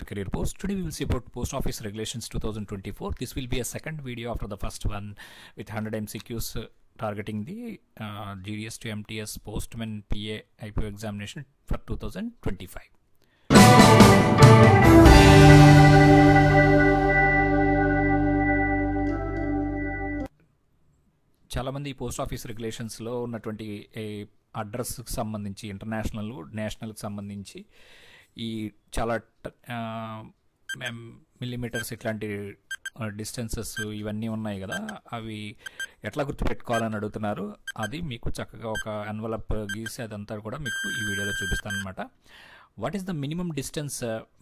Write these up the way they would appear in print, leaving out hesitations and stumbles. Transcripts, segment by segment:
to Career Post. Today we will see about Post Office Regulations 2024. This will be a second video after the first one with 100 MCQs targeting the GDS to MTS Postman PA IPO examination for 2025. చాలా మంది post office రెగ్యులేషన్స్లో ఉన్నటువంటి అడ్రస్కి సంబంధించి international నేషనల్కి సంబంధించి ఈ చాలా millimetres ఇట్లాంటి distances ఇవన్నీ ఉన్నాయి కదా, అవి ఎట్లా గుర్తుపెట్టుకోవాలని అడుగుతున్నారు. అది మీకు చక్కగా ఒక ఎన్వలప్ గీసి అదంతా కూడా మీకు ఈ వీడియోలో చూపిస్తాను అనమాట. What is the minimum distance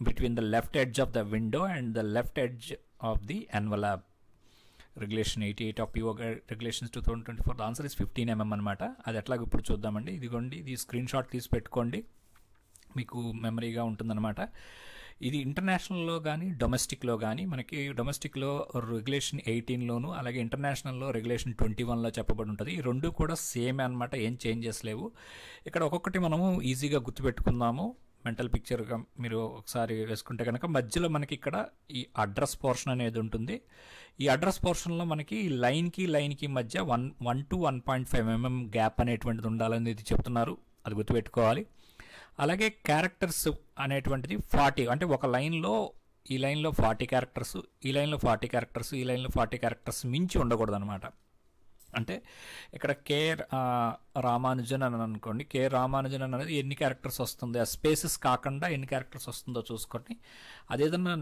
between the left edge of the window and the left edge of the envelope? Regulation 88 of PO regulations 2024. The answer is 15 mm అనమాట. అది ఎట్లాగో ఇప్పుడు చూద్దామండి. ఇదిగోండి, ఇది స్క్రీన్ షాట్ తీసి పెట్టుకోండి, మీకు మెమరీగా ఉంటుందన్నమాట. ఇది ఇంటర్నేషనల్లో కానీ డొమెస్టిక్లో కానీ, మనకి డొమెస్టిక్లో రెగ్యులేషన్ 18లోను, అలాగే ఇంటర్నేషనల్లో రెగ్యులేషన్ 21లో చెప్పబడి ఉంటుంది. ఈ రెండు కూడా సేమ్ అనమాట, ఏం చేంజెస్ లేవు. ఇక్కడ ఒక్కొక్కటి మనము ఈజీగా గుర్తుపెట్టుకుందాము. మెంటల్ పిక్చర్గా మీరు ఒకసారి వేసుకుంటే కనుక మధ్యలో మనకి ఇక్కడ ఈ అడ్రస్ పోర్షన్ అనేది ఉంటుంది. ఈ అడ్రస్ పోర్షన్లో మనకి లైన్కి మధ్య 1 to 1.5 mm గ్యాప్ అనేటువంటిది ఉండాలనేది చెప్తున్నారు. అది గుర్తుపెట్టుకోవాలి. అలాగే క్యారెక్టర్స్ అనేటువంటిది 40, అంటే ఒక లైన్లో ఈ లైన్లో 40 క్యారెక్టర్స్, ఈ లైన్లో 40 క్యారెక్టర్స్, ఈ లైన్లో 40 క్యారెక్టర్స్ మించి ఉండకూడదు అనమాట. అంటే ఇక్కడ కే రామానుజన్ అని అనుకోండి, కే రామానుజన్ అనేది ఎన్ని క్యారెక్టర్స్ వస్తుంది, ఆ స్పేసెస్ కాకుండా ఎన్ని క్యారెక్టర్స్ వస్తుందో చూసుకొని అదేదన్నా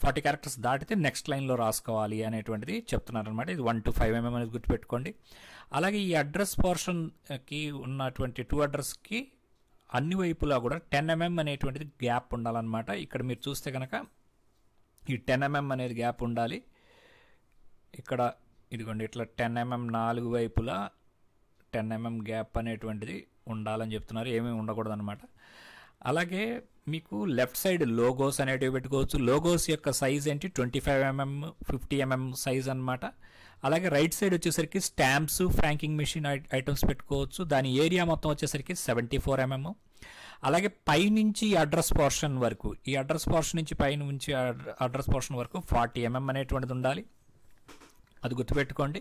40 క్యారెక్టర్స్ దాటితే నెక్స్ట్ లైన్లో రాసుకోవాలి అనేటువంటిది చెప్తున్నారు అనమాట. ఇది 1 to 5 mm అనేది గుర్తుపెట్టుకోండి. అలాగే ఈ అడ్రస్ పోర్షన్కి ఉన్నటువంటి 2 అడ్రస్కి అన్ని వైపులా కూడా 10 mm అనేటువంటిది గ్యాప్ ఉండాలన్నమాట. ఇక్కడ మీరు చూస్తే కనుక ఈ 10 mm అనేది గ్యాప్ ఉండాలి. ఇక్కడ ఇదిగోండి, ఇట్లా 10 mm 4 వైపులా 10 mm గ్యాప్ అనేటువంటిది ఉండాలని చెప్తున్నారు, ఏమీ ఉండకూడదు అనమాట. అలాగే మీకు లెఫ్ట్ సైడ్ లోగోస్ అనేటివి పెట్టుకోవచ్చు. లోగోస్ యొక్క సైజ్ ఏంటి 25 mm 50 mm సైజ్ అనమాట. అలాగే రైట్ సైడ్ వచ్చేసరికి స్టాంప్స్, ఫ్రాంకింగ్ మెషిన్ ఐటమ్స్ పెట్టుకోవచ్చు. దాని ఏరియా మొత్తం వచ్చేసరికి 74 mm. అలాగే పైనుంచి అడ్రస్ పోర్షన్ వరకు, ఈ అడ్రస్ పోర్షన్ నుంచి పైనుంచి అడ్రస్ పోర్షన్ వరకు 40 mm అనేటువంటిది ఉండాలి. అది గుర్తుపెట్టుకోండి.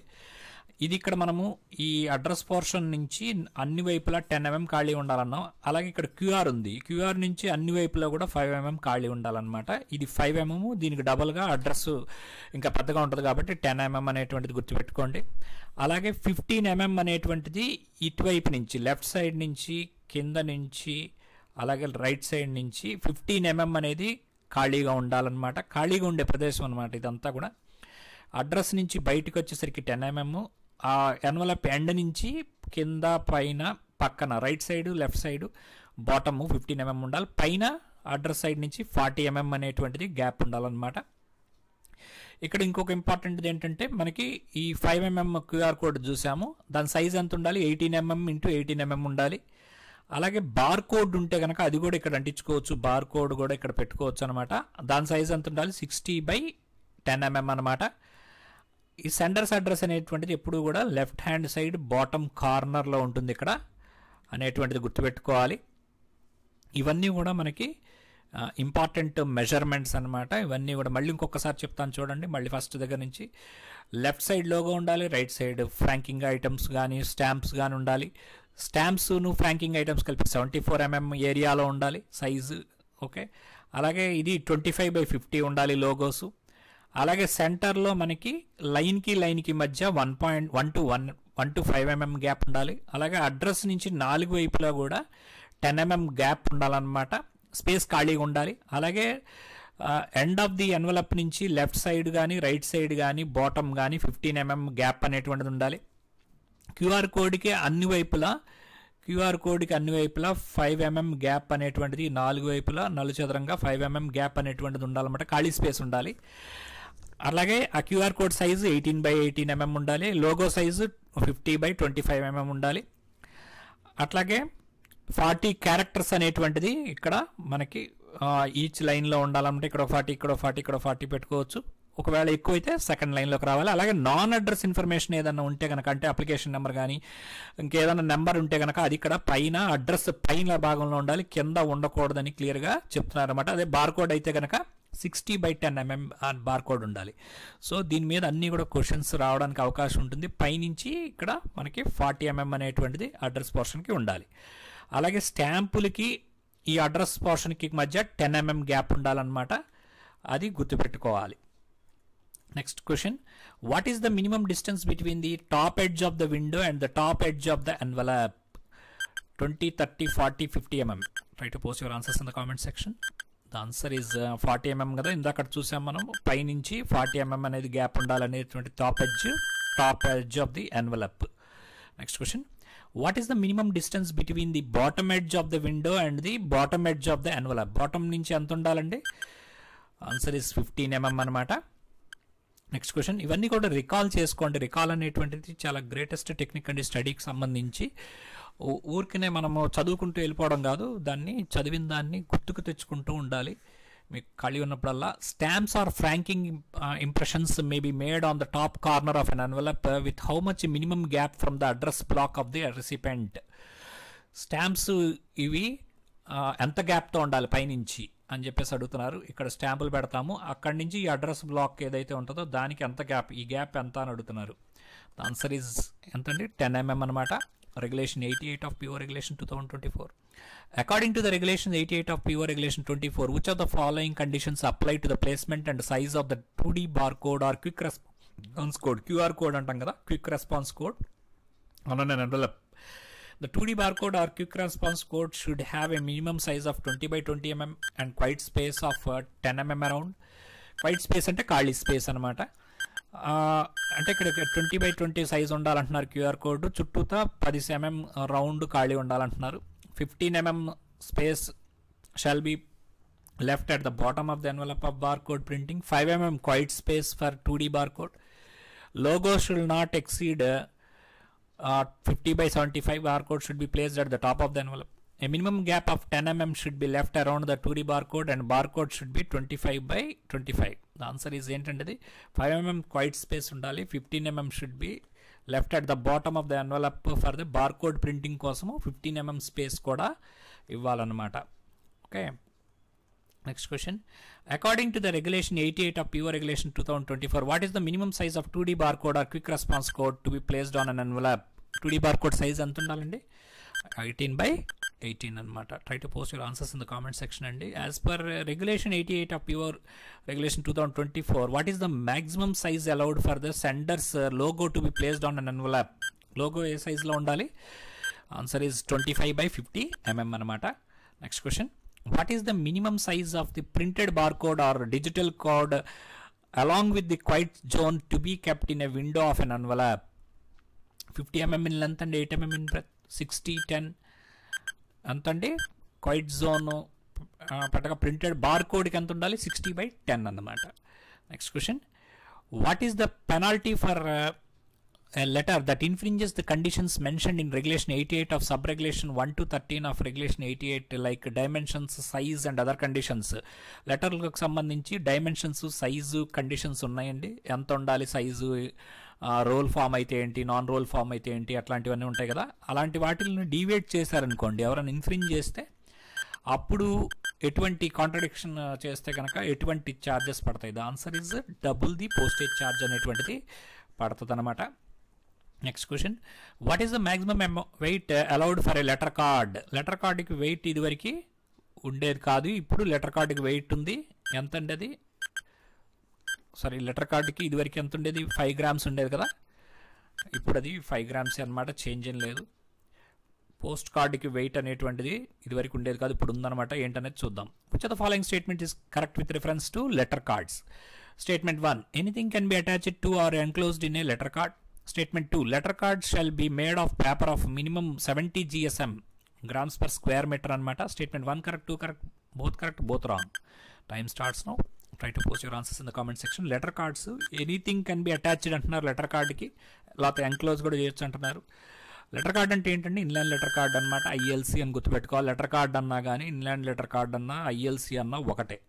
ఇది ఇక్కడ మనము ఈ అడ్రస్ పోర్షన్ నుంచి అన్ని వైపులా 10 mm ఖాళీ ఉండాలన్నాం. అలాగే ఇక్కడ QR ఉంది, QR నుంచి అన్ని వైపులా కూడా 5 mm ఖాళీ ఉండాలన్నమాట. ఇది 5 mm, దీనికి డబల్గా అడ్రస్ ఇంకా పెద్దగా ఉంటుంది కాబట్టి 10 mm అనేటువంటిది గుర్తుపెట్టుకోండి. అలాగే 15 mm అనేటువంటిది ఇటువైపు నుంచి, లెఫ్ట్ సైడ్ నుంచి, కింద నుంచి, అలాగే రైట్ సైడ్ నుంచి 15 mm అనేది ఖాళీగా ఉండాలన్నమాట. ఖాళీగా ఉండే ప్రదేశం అనమాట ఇదంతా కూడా. అడ్రస్ నుంచి బయటకు వచ్చేసరికి 10 mm, ఆ ఎన్వలప్ ఎండ్ నుంచి కింద పైన పక్కన right side left side bottom 15 mm ఉండాలి. పైన అడ్రస్ సైడ్ నుంచి 40 mm అనేటువంటిది గ్యాప్ ఉండాలన్నమాట. ఇక్కడ ఇంకొక ఇంపార్టెంట్ది ఏంటంటే, మనకి ఈ 5 mm QR కోడ్ చూసాము, దాని సైజ్ ఎంత ఉండాలి 18 mm × 18 mm ఉండాలి. అలాగే బార్ కోడ్ ఉంటే కనుక అది కూడా ఇక్కడ అంటించుకోవచ్చు, బార్ కోడ్ కూడా ఇక్కడ పెట్టుకోవచ్చు అనమాట. దాని సైజ్ ఎంత ఉండాలి 60/10 mm అనమాట. ఈ సెండర్స్ అడ్రస్ అనేటువంటిది ఎప్పుడు కూడా లెఫ్ట్ హ్యాండ్ సైడ్ బాటమ్ కార్నర్లో ఉంటుంది ఇక్కడ అనేటువంటిది గుర్తుపెట్టుకోవాలి. ఇవన్నీ కూడా మనకి ఇంపార్టెంట్ మెజర్మెంట్స్ అనమాట. ఇవన్నీ కూడా మళ్ళీ ఇంకొకసారి చెప్తాను చూడండి. మళ్ళీ ఫస్ట్ దగ్గర నుంచి లెఫ్ట్ సైడ్ లోగో ఉండాలి, రైట్ సైడ్ ఫ్రాంకింగ్ ఐటమ్స్ కానీ స్టాంప్స్ కానీ ఉండాలి. స్టాంప్స్ను ఫ్రాంకింగ్ ఐటమ్స్ కలిపి 74 mm ఏరియాలో ఉండాలి సైజు. ఓకే, అలాగే ఇది 25/50 ఉండాలి లోగోసు. అలాగే సెంటర్లో మనకి లైన్కి మధ్య 1 to 5 mm గ్యాప్ ఉండాలి. అలాగే అడ్రస్ నుంచి 4 వైపులా కూడా 10 mm గ్యాప్ ఉండాలన్నమాట, స్పేస్ ఖాళీగా ఉండాలి. అలాగే ఎండ్ ఆఫ్ ది ఎన్వలప్ నుంచి లెఫ్ట్ సైడ్ కానీ రైట్ సైడ్ కానీ బాటమ్ కానీ 15 mm గ్యాప్ అనేటువంటిది ఉండాలి. QR కోడ్కి అన్ని వైపులా 5 mm గ్యాప్ అనేటువంటిది 4 వైపులా నలుచదరంగా 5 mm గ్యాప్ అనేటువంటిది ఉండాలన్నమాట, ఖాళీ స్పేస్ ఉండాలి. అలాగే ఆ QR కోడ్ సైజు 18/18 mm ఉండాలి. లోగో సైజు 50/25 mm ఉండాలి. అట్లాగే 40 క్యారెక్టర్స్ అనేటువంటిది ఇక్కడ మనకి ఈచ్ లైన్లో ఉండాలంటే ఇక్కడ 40, ఇక్కడ 40, ఇక్కడ 40 పెట్టుకోవచ్చు. ఒకవేళ ఎక్కువైతే సెకండ్ లైన్లోకి రావాలి. అలాగే నాన్ అడ్రస్ ఇన్ఫర్మేషన్ ఏదైనా ఉంటే కనుక, అంటే అప్లికేషన్ నెంబర్ కానీ ఇంకేదైనా నెంబర్ ఉంటే కనుక అది ఇక్కడ పైన అడ్రస్ పైన భాగంలో ఉండాలి, కింద ఉండకూడదని క్లియర్గా చెప్తున్నారు అనమాట. అదే బార్కోడ్ అయితే కనుక 60/10 mm బార్కోడ్ ఉండాలి. సో దీని మీద అన్నీ కూడా క్వశ్చన్స్ రావడానికి అవకాశం ఉంటుంది. పైనుంచి ఇక్కడ మనకి 40 mm అనేటువంటిది అడ్రస్ పోర్షన్కి ఉండాలి. అలాగే స్టాంపులకి ఈ అడ్రస్ పోర్షన్కి మధ్య 10 mm గ్యాప్ ఉండాలన్నమాట, అది గుర్తుపెట్టుకోవాలి. Next question, what is the minimum distance between the top edge of the window and the top edge of the envelope? 20, 30, 40, 50 mm. Try to post your answers in the comment section. The answer is 40 mm కదా, ఇందాక చూసాం మనం. పైనుంచి 40 mm అనేది gap ఉండాలనేటువంటి top edge of the envelope. Next question, what is the minimum distance between the bottom edge of the window and the bottom edge of the envelope? Bottom నుంచి ఎంత ఉండాలండి? ఆన్సర్ ఇస్ 15 mm అనమాట. Next question, ఇవన్నీ కూడా recall చేసుకోండి. Recall అనేటువంటిది చాలా greatest technique అండి స్టడీకి సంబంధించి. ఊరికనే మనము చదువుకుంటూ వెళ్ళిపోవడం కాదు, దాన్ని చదివిన దాన్ని గుర్తుకు తెచ్చుకుంటూ ఉండాలి మీకు ఖాళీ ఉన్నప్పుడల్లా. Stamps or franking impressions may be made on the top corner of an envelope with how much minimum gap from the address block of the recipient? Stamps ఇవి ఎంత గ్యాప్తో ఉండాలి పైనుంచి అని చెప్పేసి అడుగుతున్నారు. ఇక్కడ స్టాంపులు పెడతాము, అక్కడి నుంచి ఈ అడ్రస్ బ్లాక్ ఏదైతే ఉంటుందో దానికి ఎంత గ్యాప్, ఈ గ్యాప్ ఎంత అని అడుగుతున్నారు. ద ఆన్సర్ ఈజ్ ఎంతండి? 10 mm అనమాట. Regulation 88 of PO Regulation 2024. According to the Regulation 88 of PO Regulation 24, which of the following conditions apply to the placement and size of the 2D barcode or quick response code? QR code అంటాం కదా, quick response code on an envelope. The 2D barcode or quick response code should have a minimum size of 20/20 mm and white space of 10 mm around. White space అంటే ఖాళీ space అనమాట. అంటే ఇక్కడ 20/20 size ఉండాలంటున్నారు QR code, చుట్టూతా 10 mm round ఖాళీ ఉండాలంటున్నారు. 15 mm space shall be left at the bottom of the envelope of barcode printing. 5 mm white space for 2D barcode. Logo should not exceed 50/75. Barcode should be placed at the top of the envelope. A minimum gap of 10 mm should be left around the 2D barcode and barcode should be 25/25. The answer is ఏంటంటే 5 mm white space ఉండాలి, 15 mm should be left at the bottom of the envelope for the barcode printing కోసము 15 mm space కూడా ఇవ్వాలన్నమాట. Okay, next question, according to the regulation 88 of PO Regulation 2024, what is the minimum size of 2D barcode or quick response code to be placed on an envelope? 2D barcode size ఎంత ఉండాలండి? 18/18 అనమాట. Try to post your answers in the comment section అండి. As per regulation 88 of PO Regulation 2024, what is the maximum size allowed for the sender's logo to be placed on an envelope? Logo ఏ సైజ్లో ఉండాలి? Answer is 25/50 mm అనమాట. Next question, what is the minimum size of the printed barcode or digital code along with the quiet zone to be kept in a window of an envelope? 50 mm in length and 8 mm in breadth. 60/10 అంతండి. Quiet zone పెట్టగా printed బార్కోడ్కి ఎంత ఉండాలి? 60/10 అన్నమాట. Next question, what is the penalty for a letter that infringes the conditions mentioned in Regulation 88 of Sub-Regulation 1 to 13 of Regulation 88 like dimensions, size and other conditions? లెటర్లకు సంబంధించి dimensions, size, conditions ఉన్నాయండి. ఎంత ఉండాలి size, role form అయితే ఏంటి, non role form అయితే ఏంటి, అట్లాంటివన్నీ ఉంటాయి కదా. అలాంటి వాటిని డీవియేట్ చేశారనుకోండి, ఎవరైనా ఇన్ఫ్రింజ్ చేస్తే అప్పుడు ఎటువంటి కాంట్రడిక్షన్ చేస్తే కనుక ఎటువంటి ఛార్జెస్ పడతాయి? The answer is double the postage charge అనేటువంటిది పడుతుంది అనమాట. Next question, what is the maximum wait allowed for a letter card? Letter కార్డుకి వెయిట్ ఇదివరకు ఉండేది కాదు, ఇప్పుడు లెటర్ కార్డుకి వెయిట్ ఉంది. ఎంత అండి అది? సారీ, లెటర్ కార్డుకి ఇదివరకు ఎంత ఉండేది? 5 grams ఉండేది కదా, ఇప్పుడు అది 5 grams అనమాట, చేంజ్ ఏం లేదు. పోస్ట్ కార్డుకి వెయిట్ అనేటువంటిది ఇదివరకు ఉండేది కాదు, ఇప్పుడు ఉందన్నమాట. ఏంటనేది చూద్దాం. Which of the following statement is correct with reference to letter cards? Statement 1, anything can be attached to or enclosed in a letter card. Statement 2, letter card shall be made of paper of minimum 70 GSM, grams per square meter anamata. Statement 1 correct, 2 correct, both wrong. Time starts now. Try to post your answers in the comment section. Letter cards, anything can be attached అంటున్నారు letter కార్డ్కి, లేకపోతే enclose కూడా చేయొచ్చు అంటున్నారు. Letter card అంటే ఏంటంటే inland letter card అనమాట, ILC అని గుర్తుపెట్టుకోవాలి. లెటర్ కార్డ్ అన్నా కానీ ఇన్లాండ్ లెటర్ కార్డ్ అన్నా ILC అన్నా ఒకటే.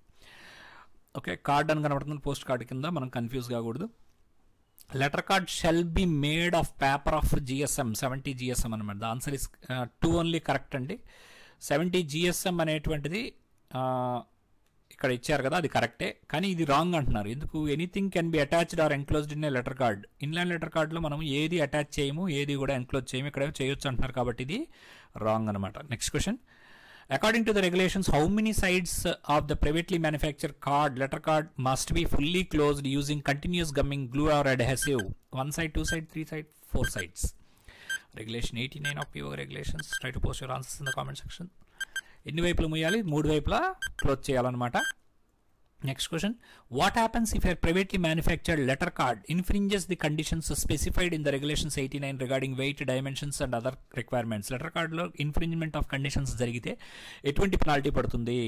ఓకే, కార్డ్ అని కనబడుతుంది పోస్ట్ కార్డ్ కింద, మనం కన్ఫ్యూజ్ కాకూడదు. Letter card shall be made of paper of GSM 70 GSM అనమాట. The answer is 2 only correct అండి. 70 GSM అనేటువంటిది ఇక్కడ ఇచ్చారు కదా, అది కరెక్టే, కానీ ఇది రాంగ్ అంటున్నారు. ఎందుకు? Anything can be attached or enclosed in a letter card. Inland letter కార్డులో మనం ఏది అటాచ్ చేయము, ఏది కూడా ఎన్క్లోజ్ చేయము, ఇక్కడ చేయొచ్చు అంటున్నారు, కాబట్టి ఇది రాంగ్ అనమాట. Next question. According to the regulations, how many sides of the privately manufactured letter card must be fully closed using continuous gumming, glue or adhesive? 1 side, 2 side, 3 side, 4 sides. Regulation 89 of PO regulations. Try to post your answers in the comment section. ఎన్ని వైపులు ముయ్యాలి? 3 వైపులా close చేయాలన్నమాట. Next question. What happens if a privately manufactured letter card infringes the conditions specified in the regulations 89 regarding weight, dimensions and other requirements? Letter card lo infringement of conditions jarigite etuvanti penalty padutundi?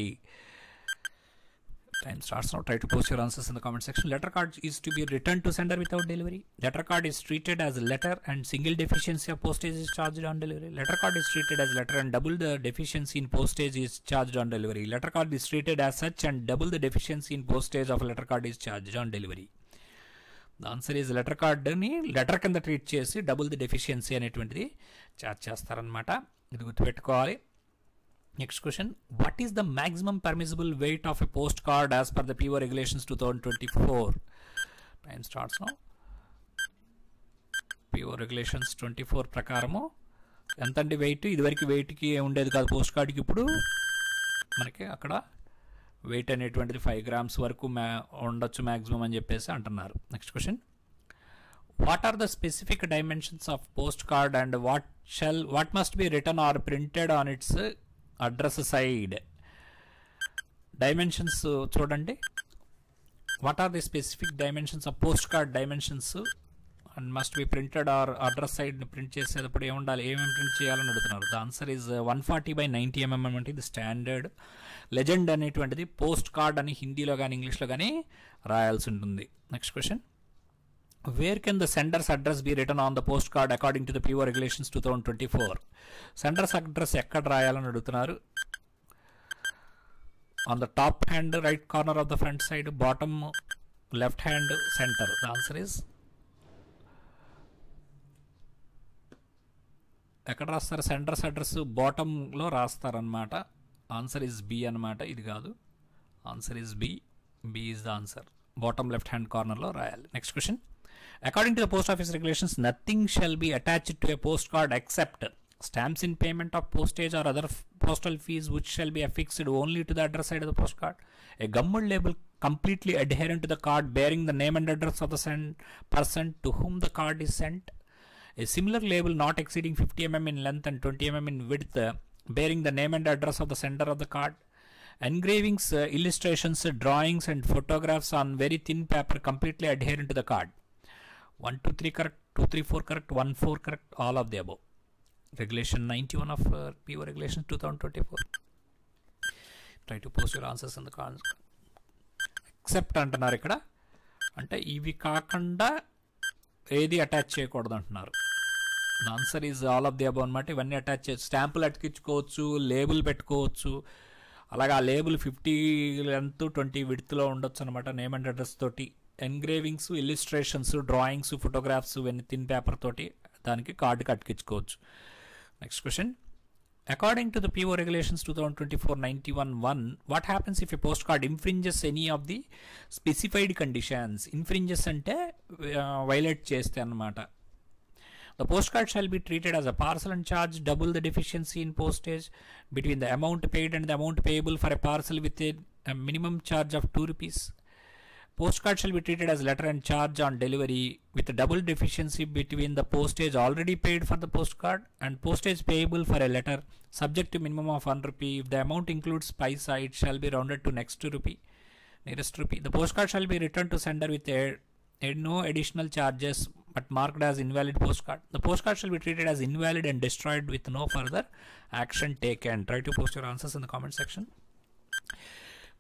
Time starts now. Try to post your answers in the comment section. Letter card is to be returned to sender without delivery. Letter card is treated as a letter and single deficiency of postage is charged on delivery. Letter card is treated as letter and double the deficiency in postage is charged on delivery. Letter card is treated as such and double the deficiency in postage of letter card is charged on delivery. The answer is letter card ni letter కింద treat చేసి double the deficiency అనేటువంటిది charge చేస్తారనమాట. ఇది గుర్తుపెట్టుకోవాలి. Next question. What is the maximum permissible weight of a postcard as per the PO regulations 2024? Time starts now. PO regulations 24 ప్రకారము ఎంతండి wait? ఇదివరకు వెయిట్కి ఉండేది కాదు పోస్ట్ కార్డ్కి, ఇప్పుడు మనకి అక్కడ వెయిట్ అనేటువంటిది 5 grams వరకు ఉండొచ్చు మ్యాక్సిమం అని చెప్పేసి అంటున్నారు. Next question. What are the specific dimensions of postcard and what must be written or printed on its address side? Dimensions చూడండి. What are the specific dimensions of post card dimensions and must be printed or address side print చేసేటప్పుడు ఏముండాలి, ఏమేమి print చేయాలని అడుగుతున్నారు. The answer is 140/90 mm అంటే ఇది standard. Legend అనేటువంటిది post card అని హిందీలో కానీ ఇంగ్లీష్లో కానీ రాయాల్సి ఉంటుంది. Next question. Where can the sender's address be written on the postcard according to the PO regulations 2024? Sender's address ఎక్కడ రాయాలని అడుగుతున్నారు. On the top hand right corner of the front side, bottom left hand center. The answer is ఎక్కడ రాస్తారు? Senders address బాటంలో రాస్తారనమాట. Answer is B అనమాట, ఇది కాదు. Answer is B. B is the answer. Bottom left hand కార్నర్లో రాయాలి. Next question. According to the post office regulations, nothing shall be attached to a postcard except stamps in payment of postage or other postal fees which shall be affixed only to the address side of the postcard. A gummed label completely adherent to the card bearing the name and address of the person to whom the card is sent. A similar label not exceeding 50 mm in length and 20 mm in width bearing the name and address of the sender of the card. Engravings, illustrations, drawings and photographs on very thin paper completely adherent to the card. 1, 2, 3 correct, 2, 3, 4 correct, 1, 4 correct, all of the above. Regulation 91 of PO regulations 2024. Try to post your answers in the comments. Except అంటున్నారు ఇక్కడ, అంటే ఇవి కాకుండా ఏది attach చేయకూడదు అంటున్నారు. The answer is all of the above అనమాట. ఇవన్నీ అటాచ్ చేయొచ్చు. స్టాంపులు అతికించుకోవచ్చు, లేబుల్ పెట్టుకోవచ్చు. అలాగే ఆ లేబుల్ 50 లెంత్ 20 విడ్త్లో ఉండొచ్చు అనమాట, నేమ్ అండ్ అడ్రస్ తోటి. ఎంగ్రేవింగ్స్, ఇల్లుస్ట్రేషన్స్, డ్రాయింగ్స్, ఫోటోగ్రాఫ్స్ ఇవన్నీ థిన్ పేపర్ తోటి దానికి కార్డుకి అతికించుకోవచ్చు. Next question. According to the PO regulations 2024-91-1, what happens if a postcard infringes any of the specified conditions? Infringes అంటే వైలేట్ చేస్తే అన్నమాట. The postcard shall be treated as a parcel and charged double the deficiency in postage between the amount paid and the amount payable for a parcel with a minimum charge of 2 rupees. Postcard shall be treated as letter and charge on delivery with a double deficiency between the postage already paid for the postcard and postage payable for a letter subject to minimum of 1 rupee. If the amount includes paisa, it shall be rounded to nearest rupee. The postcard shall be returned to sender with no additional charges but marked as invalid postcard. The postcard shall be treated as invalid and destroyed with no further action taken. Try to post your answers in the comment section.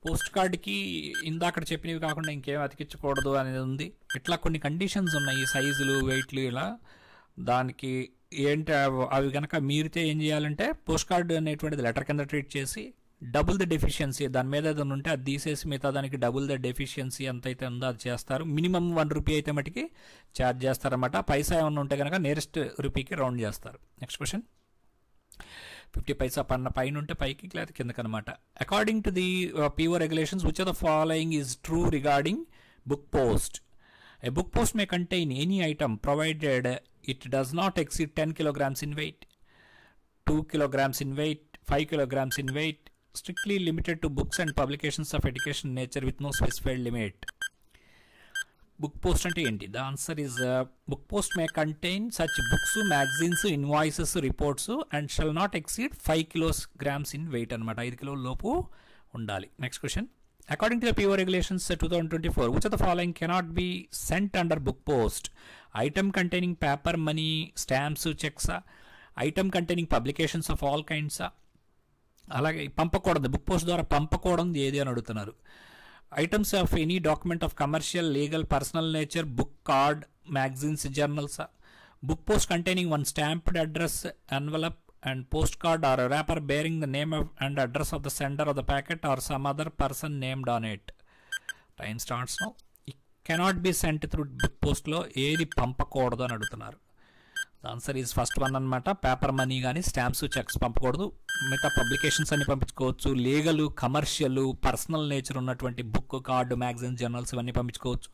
Post కార్డ్కి ఇందాక చెప్పినవి కాకుండా ఇంకేం అతికించకూడదు అనేది ఉంది. ఇట్లా కొన్ని conditions ఉన్నాయి, సైజులు, వెయిట్లు, ఇలా. దానికి ఏంటి అవి కనుక మీరితే ఏం చేయాలంటే పోస్ట్ కార్డ్ అనేటువంటిది లెటర్ కింద ట్రీట్ చేసి డబుల్ ద డెఫిషియన్సీ దాని మీద ఏదైనా ఉంటే అది తీసేసి మిగతా దానికి డబుల్ ద డెఫిషియన్సీ ఎంత అయితే ఉందో అది చేస్తారు. మినిమం 1 రూపీ అయితే మటుకి ఛార్జ్ చేస్తారన్నమాట. పైసా ఏమన్నా ఉంటే కనుక నియరెస్ట్ రూపీకి రౌండ్ చేస్తారు. నెక్స్ట్ క్వశ్చన్ 50 పైసా పైన ఉంటే పైకి లేదా కిందకి అనమాట. According to the PO regulations, which of the following is true regarding book post? A book post may contain any item provided it does not exceed 10 kilograms in weight, 2 kilograms in weight, 5 kilograms in weight, strictly limited to books and publications of education nature with no specified limit. Book post ante enti? The answer is book post may contain such books, magazines, invoices, reports and shall not exceed 5 kilograms in weight anamata. 5 kilo lopu undali. Next question. According to the PO regulations 2024, which of the following cannot be sent under book post? Item containing paper, money, stamps, checks, item containing publications of all kinds. అలాగే పంపకూడదు, book post ద్వారా పంపకూడదు ఏది అని అడుగుతున్నారు. Items of any document of commercial, legal, personal nature, book, card, magazines, journals. Book post containing 1 stamped address, envelope and postcard or a wrapper bearing the name and address of the sender of the packet or some other person named on it. Time starts now. It cannot be sent through book post lo ఏది పంపకూడదు అని అడుగుతున్నారు. The answer is first one అనమాట. Paper money కానీ stamps, checks పంపకూడదు. మిగతా publications అన్ని పంపించుకోవచ్చు. Legal, commercial, personal nature ఉన్నటువంటి book, card, magazine, journals ఇవన్నీ పంపించుకోవచ్చు.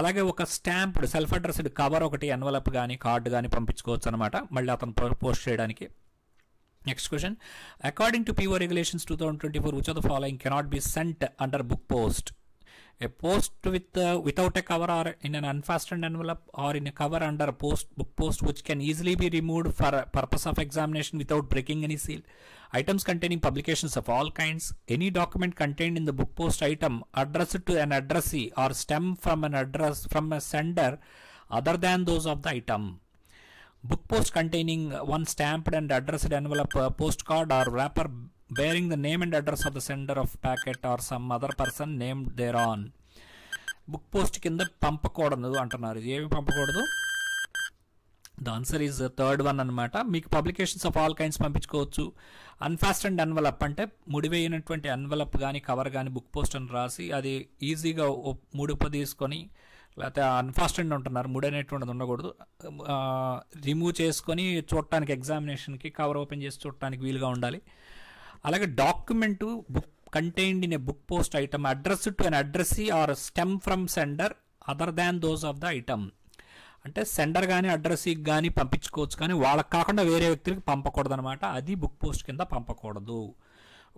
అలాగే ఒక స్టాంప్డ్ సెల్ఫ్ అడ్రస్డ్ కవర్ ఒకటి, ఎన్వలప్ కానీ కార్డు కానీ పంపించుకోవచ్చు అనమాట, మళ్ళీ అతను పోస్ట్ చేయడానికి. Next question. According to PO regulations 2024, which of the following cannot be sent under book post? A post without a cover or in an unfastened envelope or in a cover under book post which can easily be removed for purpose of examination without breaking any seal. Items containing publications of all kinds. Any document contained in the book post item addressed to an addressee or stem from an address from a sender other than those of the item. Book post containing 1 stamped and addressed envelope, postcard or wrapper bearing the name and address of the sender of packet or some other person named thereon. Book post కింద పంపకూడదు అంటున్నారు. ఏమి పంపకూడదు? The answer is the third one అనమాట. మీకు publications of all kinds పంపించుకోవచ్చు. అన్ఫాస్టెండ్ envelope అంటే ముడివేయనటువంటి envelope కానీ cover కానీ book post అని రాసి అది ఈజీగా ముడుపు తీసుకొని, లేకపోతే అన్ఫాస్టెండ్ ఉంటున్నారు, ముడి అనేటువంటిది ఉండకూడదు, రిమూవ్ చేసుకొని చూడటానికి ఎగ్జామినేషన్కి కవర్ ఓపెన్ చేసి చూడటానికి వీలుగా ఉండాలి. అలాగే document book contained in a book post item address to an addressee or stem from sender other than those of the item. అంటే సెండర్ కానీ అడ్రస్సీకి కానీ పంపించుకోవచ్చు, కానీ వాళ్ళకి కాకుండా వేరే వ్యక్తులకి పంపకూడదు అనమాట. అది బుక్ పోస్ట్ కింద పంపకూడదు.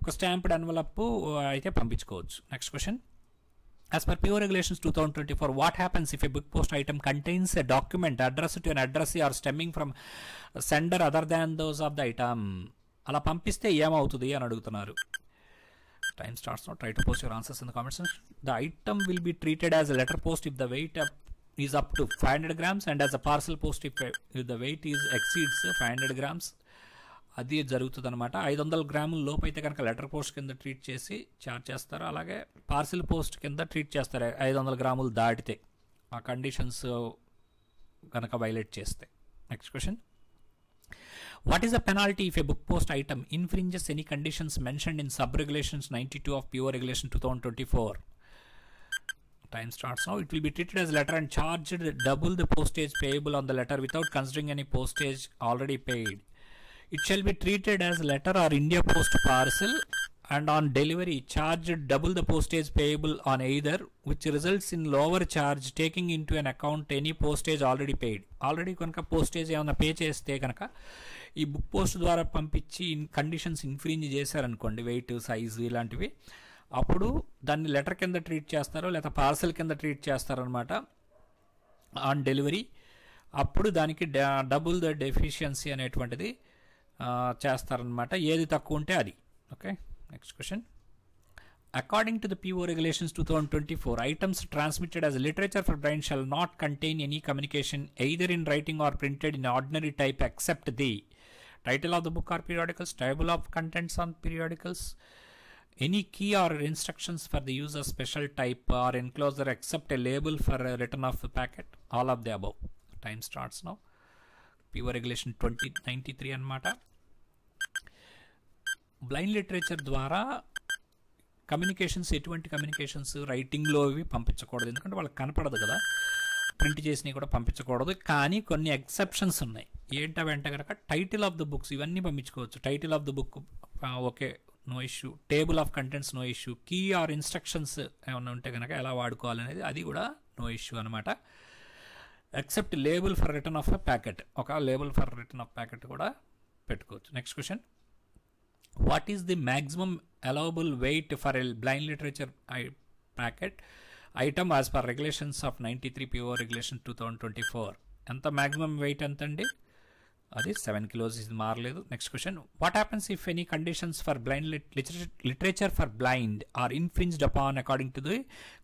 ఒక స్టాంప్డ్ ఎన్వలప్ అయితే పంపించుకోవచ్చు. Next question. As per PO regulations 2024, what happens if a book post item contains a document addressed to an addressee or stemming from a sender other than those of the item? అలా పంపిస్తే ఏమవుతుంది అని అడుగుతున్నారు. Time starts now. Try to post your answers in the comment section. The item will be treated as a letter post if the weight is up to 500 grams and as a parcel post if the weight exceeds 500 grams. అది జరుగుతుంది అనమాట. 500 గ్రాముల లోపు అయితే కనుక letter post కింద treat చేసి charge చేస్తారు. అలాగే పార్సిల్ పోస్ట్ కింద ట్రీట్ చేస్తారు 500 గ్రాములు దాటితే, ఆ కండిషన్స్ కనుక వైలేట్ చేస్తే. Next question. What is the penalty if a book post item infringes any conditions mentioned in sub regulations 92 of PO regulation 2024? Time starts now. It will be treated as a letter and charged double the postage payable on the letter without considering any postage already paid. It shall be treated as letter or India Post parcel and on delivery charged double the postage payable on either, which results in lower charge taking into an account any postage already paid. Already కనుక postage ఏమైనా pay చేస్తే కనుక ఈ book post ద్వారా పంపించి conditions infringe చేశారనుకోండి, wait, size ఇలాంటివి, అప్పుడు దాన్ని లెటర్ కింద ట్రీట్ చేస్తారో లేదా పార్సల్ కింద ట్రీట్ చేస్తారనమాట ఆన్ డెలివరీ. అప్పుడు దానికి డబుల్ ద డెఫిషియన్సీ అనేటువంటిది చేస్తారనమాట, ఏది తక్కువ ఉంటే అది. Okay. Next question. According to the PO regulations 2024, items transmitted as literature for blind shall not contain any communication either in writing or printed in ordinary type except the title of the book or periodicals, table of contents on periodicals, any key or instructions for the use of special type or enclosure except a label for a return of the packet, all of the above. Time starts now. PO regulation 2093 అనమాట. Blind literature ద్వారా communications, ఎటువంటి communications రైటింగ్లో ఇవి పంపించకూడదు, ఎందుకంటే వాళ్ళకి కనపడదు కదా, print చేసినవి కూడా పంపించకూడదు. కానీ కొన్ని ఎక్సెప్షన్స్ ఉన్నాయి. ఏంటంటే కనుక టైటిల్ ఆఫ్ ద బుక్స్ ఇవన్నీ పంపించుకోవచ్చు. Title of the book okay, no issue. Table of contents no issue. Key or instructions ఏమైనా ఉంటే కనుక ఎలా వాడుకోవాలనేది అది కూడా నో ఇష్యూ అనమాట. Except label for return of a packet, ఒక label for return of packet కూడా పెట్టుకోవచ్చు. Next question, what is the maximum allowable weight for a blind literature packet item as per regulations of 93 PO regulation 2024? ఎంత maximum weight ఎంత అండి? అది 7 kilos, ఇది మారలేదు. Next question, what happens if any conditions for blind literature for blind are infringed upon according to the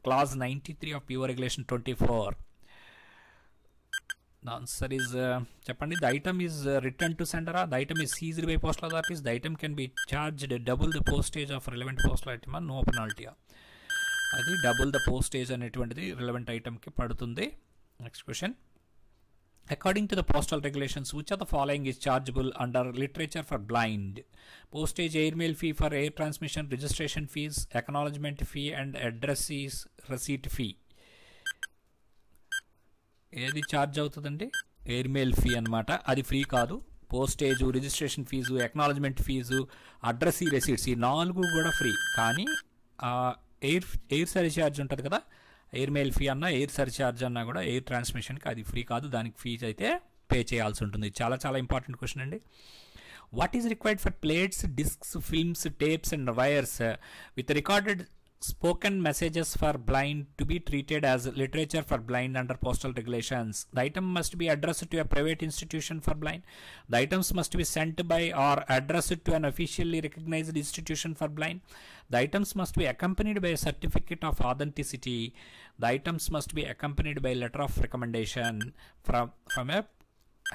clause 93 of PO regulation 24? The answer is చెప్పండి. The item is returned to sender. The item is seized by postal authorities. The item can be charged double the postage of relevant postal item. No penalty. అది double the postage అనేటువంటిది relevant ఐటమ్కి పడుతుంది. Next question, according to the postal regulations which are the following is chargeable under literature for blind? Postage, air mail fee for air transmission, registration fees, acknowledgement fee and address receipt fee. ఏది charge అవుతుందండి? Air mail fee అనమాట, అది free కాదు. Postage, registration fees, acknowledgement fees, address receipts, ఈ 4 కూడా free. కానీ air surcharge ఉంటుంది కదా, ఎయిర్ మెయిల్ ఫీ అన్నా ఎయిర్ సర్ఛార్జ్ అన్నా కూడా ఎయిర్ ట్రాన్స్మిషన్కి అది ఫ్రీ కాదు, దానికి ఫీజు అయితే పే చేయాల్సి ఉంటుంది. చాలా చాలా ఇంపార్టెంట్ క్వశ్చన్ అండి. What is required for plates, discs, films, tapes and wires with recorded spoken messages for blind to be treated as literature for blind under postal regulations? The item must be addressed to a private institution for blind. The items must be sent by or addressed to an officially recognized institution for blind. The items must be accompanied by a certificate of authenticity. The items must be accompanied by a letter of recommendation from a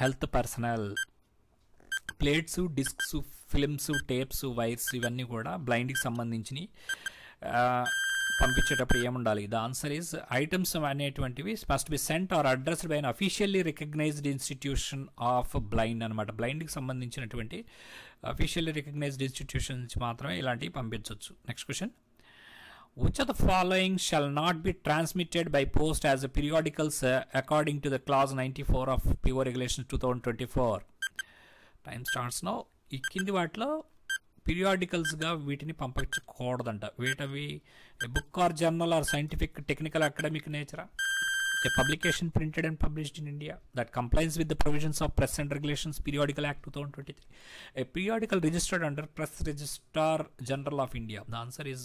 health personnel. Plates, discs, films, tapes, wires ఇవన్నీ కూడా బ్లైండ్కి సంబంధించినవి పంపించేటప్పుడు ఏముండాలి? The answer is items అనేటువంటివి must be sent or addressed by an officially recognized institution of blind అనమాట. బ్లైండ్కి సంబంధించినటువంటి అఫీషియల్లీ రికగ్నైజ్డ్ ఇన్స్టిట్యూషన్ నుంచి మాత్రమే ఇలాంటివి పంపించవచ్చు. Next question, which of the following shall not be transmitted by post as a periodicals according to the clause 94 of PO regulation 2024? Time starts now. ఈ కింది వాటిలో పీరియాడికల్స్గా వీటిని పంపించకూడదంట. వీటవి book or journal or scientific, technical, academic నేచరా, a publication printed and published in India that complies with the provisions of Press and Regulations Periodical Act 2023, a periodical registered under Press Registrar General of India. The answer is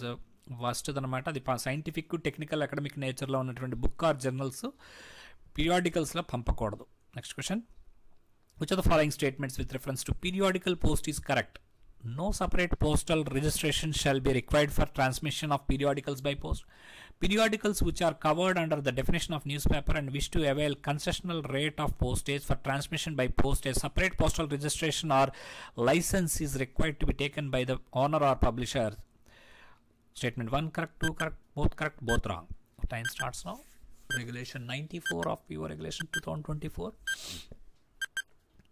first అనమాట. అది scientific, technical, academic నేచర్లో ఉన్నటువంటి book or journals పీరియాడికల్స్లో పంపకూడదు. Next question, which of the following statements with reference to periodical post is correct? No separate postal registration shall be required for transmission of periodicals by post. Periodicals which are covered under the definition of newspaper and wish to avail concessional rate of postage for transmission by post, a separate postal registration or license is required to be taken by the owner or publisher. Statement 1 correct, 2 correct, both wrong. Time starts now. Regulation 94 of PO regulation 2024.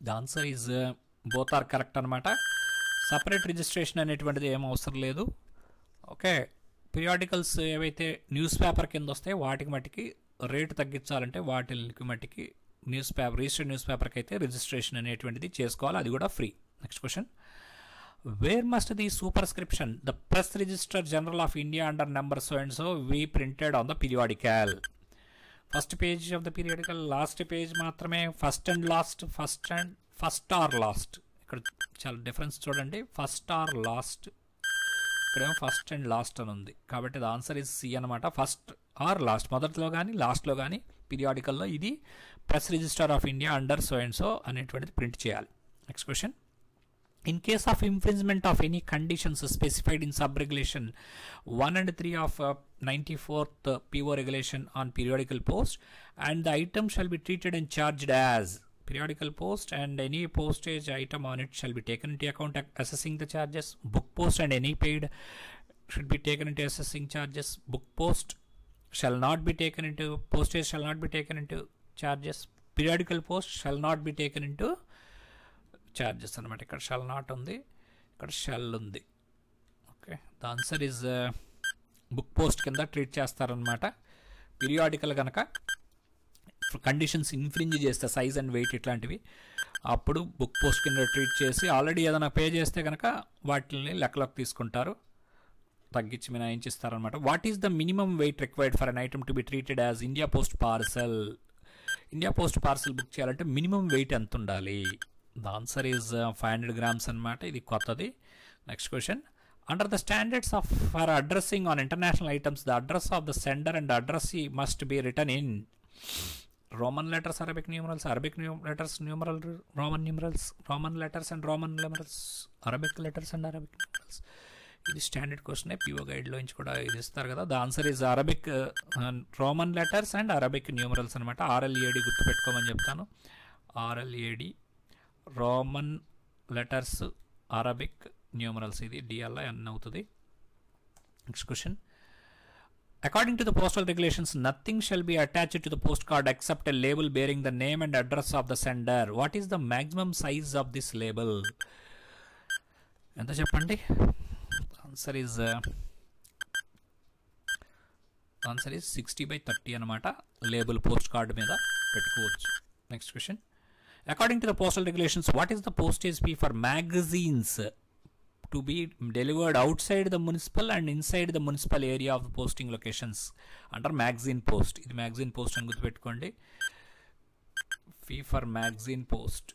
The answer is both are correct అనమాట. Separate registration అనేటువంటిది ఏం అవసరం లేదు. Okay, periodicals ఏవైతే news paper కింద వస్తాయో వాటికి మట్టికి రేటు తగ్గించాలంటే వాటికి మట్టికి న్యూస్ పేపర్, రిజిస్టర్డ్ న్యూస్ పేపర్కి అయితే రిజిస్ట్రేషన్ అనేటువంటిది చేసుకోవాలి, అది కూడా free. Next question, where must the superscription the press register general of India under number so and so be printed on the periodical? First page of the periodical, last page మాత్రమే. First and last, first or last, ఇక్కడ చాలా difference చూడండి. First or last, ఇక్కడేమో first and last అని ఉంది, కాబట్టి the answer is C అనమాట. First or last, మొదట్లో కానీ లాస్ట్లో కానీ పీరియాడికల్లో ఇది press register of India under so and so అనేటువంటిది ప్రింట్ చేయాలి. Next question, in case of infringement of any conditions specified in sub-regulation 1 and 3 of 94th PO regulation on periodical post, and the item shall be treated and charged as periodical post, and any postage item on it shall be taken into account assessing the charges. Book post and any paid should be taken into assessing charges. Book post shall not be taken into, postage shall not be taken into charges. Periodical post shall not be taken into charges అనమాట. ఇక్కడ shall not ఉంది, ఇక్కడ shall ఉంది. Okay, the answer is book post కింద treat చేస్తారనమాట. Periodical కనుక conditions infringe చేస్తే size and weight ఇట్లాంటివి, అప్పుడు బుక్ పోస్ట్ కింద ట్రీట్ చేసి ఆల్రెడీ ఏదైనా పే చేస్తే కనుక వాటిని లెక్కలోకి తీసుకుంటారు, తగ్గించి మినహాయించిస్తారనమాట. What is the minimum weight required for an item to be treated as India post parcel? India post parcel book చేయాలంటే మినిమం వెయిట్ ఎంత ఉండాలి? ద ఆన్సర్ ఈజ్ 500 grams అనమాట. ఇది కొత్తది. Next question, under the standards of for addressing on international items the address of the sender and addressee must be return in Roman letters, Arabic numerals, letters, numeral, Roman numerals, Roman letters and Roman numerals, Arabic letters and Arabic numerals. ఇది standard question, PO గైడ్లో నుంచి కూడా ఇది ఇస్తారు కదా. The answer is Arabic Roman letters and Arabic numerals అనమాట. RLAD గుర్తుపెట్టుకోమని చెప్తాను. RLAD Roman letters, Arabic numerals. ఇది DLN అవుతుంది. Next question, according to the postal regulations, nothing shall be attached to the postcard except a label bearing the name and address of the sender. What is the maximum size of this label? Enta cheppandi. Answer is 60/30 anamata. Label postcard meeda pettukovachu. Next question, according to the postal regulations, what is the postage fee for magazines to be delivered outside the municipal and inside the municipal area of the posting locations under magazine post? ఇది magazine post అని గుర్తుపెట్టుకోండి. fee for magazine post.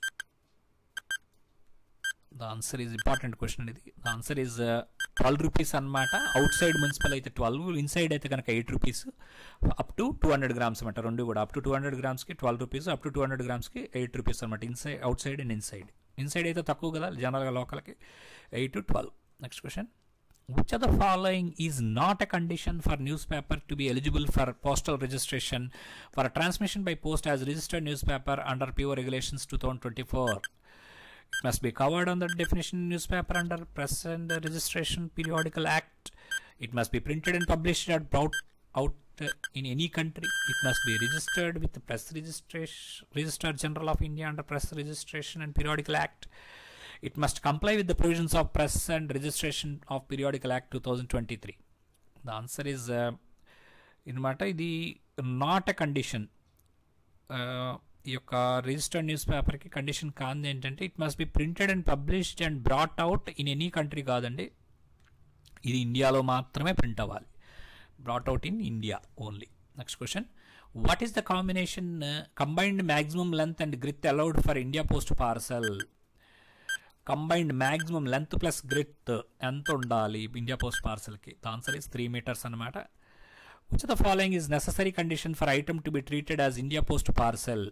the answer is important question. ఇది the answer is 12 rupees అన్నమాట. outside municipal అయితే 12, inside అయితే కనుక 8 rupees, up to 200 grams అన్నమాట. రెండు కూడా up to 200 grams కి 12 rupees, up to 200 grams కి 8 rupees అన్నమాట. Inside, outside and inside. Inside అయితే తక్కువ కదా జనరల్గా, లోకల్కి 8 to 12. Next question, which of the following is not a condition for newspaper to be eligible for postal registration for a transmission by post as registered newspaper under PO regulations 2024? It must be covered on the definition newspaper under Press and Registration Periodical Act. It must be printed and published and brought out in any country. It must be registered with the Press Registrar General of India under Press Registration and Periodical Act. It must comply with the provisions of Press and Registration of Periodical Act 2023. The answer is ఇన్నమాట. ఇది not a condition. ఈ యొక్క registered news పేపర్కి condition కాదు ఏంటంటే it must be printed and published and brought out in any country కాదండి. ఇది ఇండియాలో మాత్రమే ప్రింట్ అవ్వాలి. Brought out in India only. Next question, what is the combination combined maximum length and girth allowed for India post parcel? Combined maximum length plus girth ఎంత ఉండాలి India post పార్సల్కి? The answer is 3 meters అనమాట. Which of the following is necessary condition for item to be treated as India post parcel?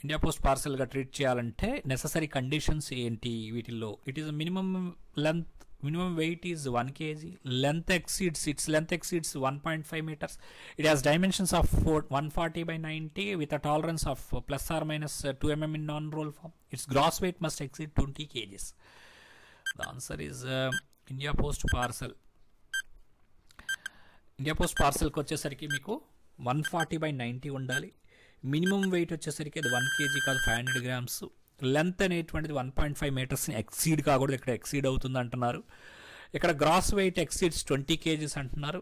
India post పార్సల్గా treat చేయాలంటే necessary conditions ఏంటి వీటిల్లో? It is minimum length, minimum weight is 1 kg, its length exceeds 1.5 meters, it has dimensions of 140/90 with a tolerance of plus or minus 2 mm in non-roll form, its gross weight must exceed 20 kgs. The answer is India Post Parcel. India Post Parcel కి వచ్చేసరికి మీకు 140/90 ఉండాలి. Minimum wait వచ్చేసరికి అది 1 kg కాదు, 500 grams. Length అనేటువంటిది 1.5 metersని exceed కాకూడదు, ఇక్కడ ఎక్సీడ్ అవుతుంది అంటున్నారు. ఇక్కడ గ్రాస్ వెయిట్ ఎక్సీడ్స్ 20 kgs అంటున్నారు,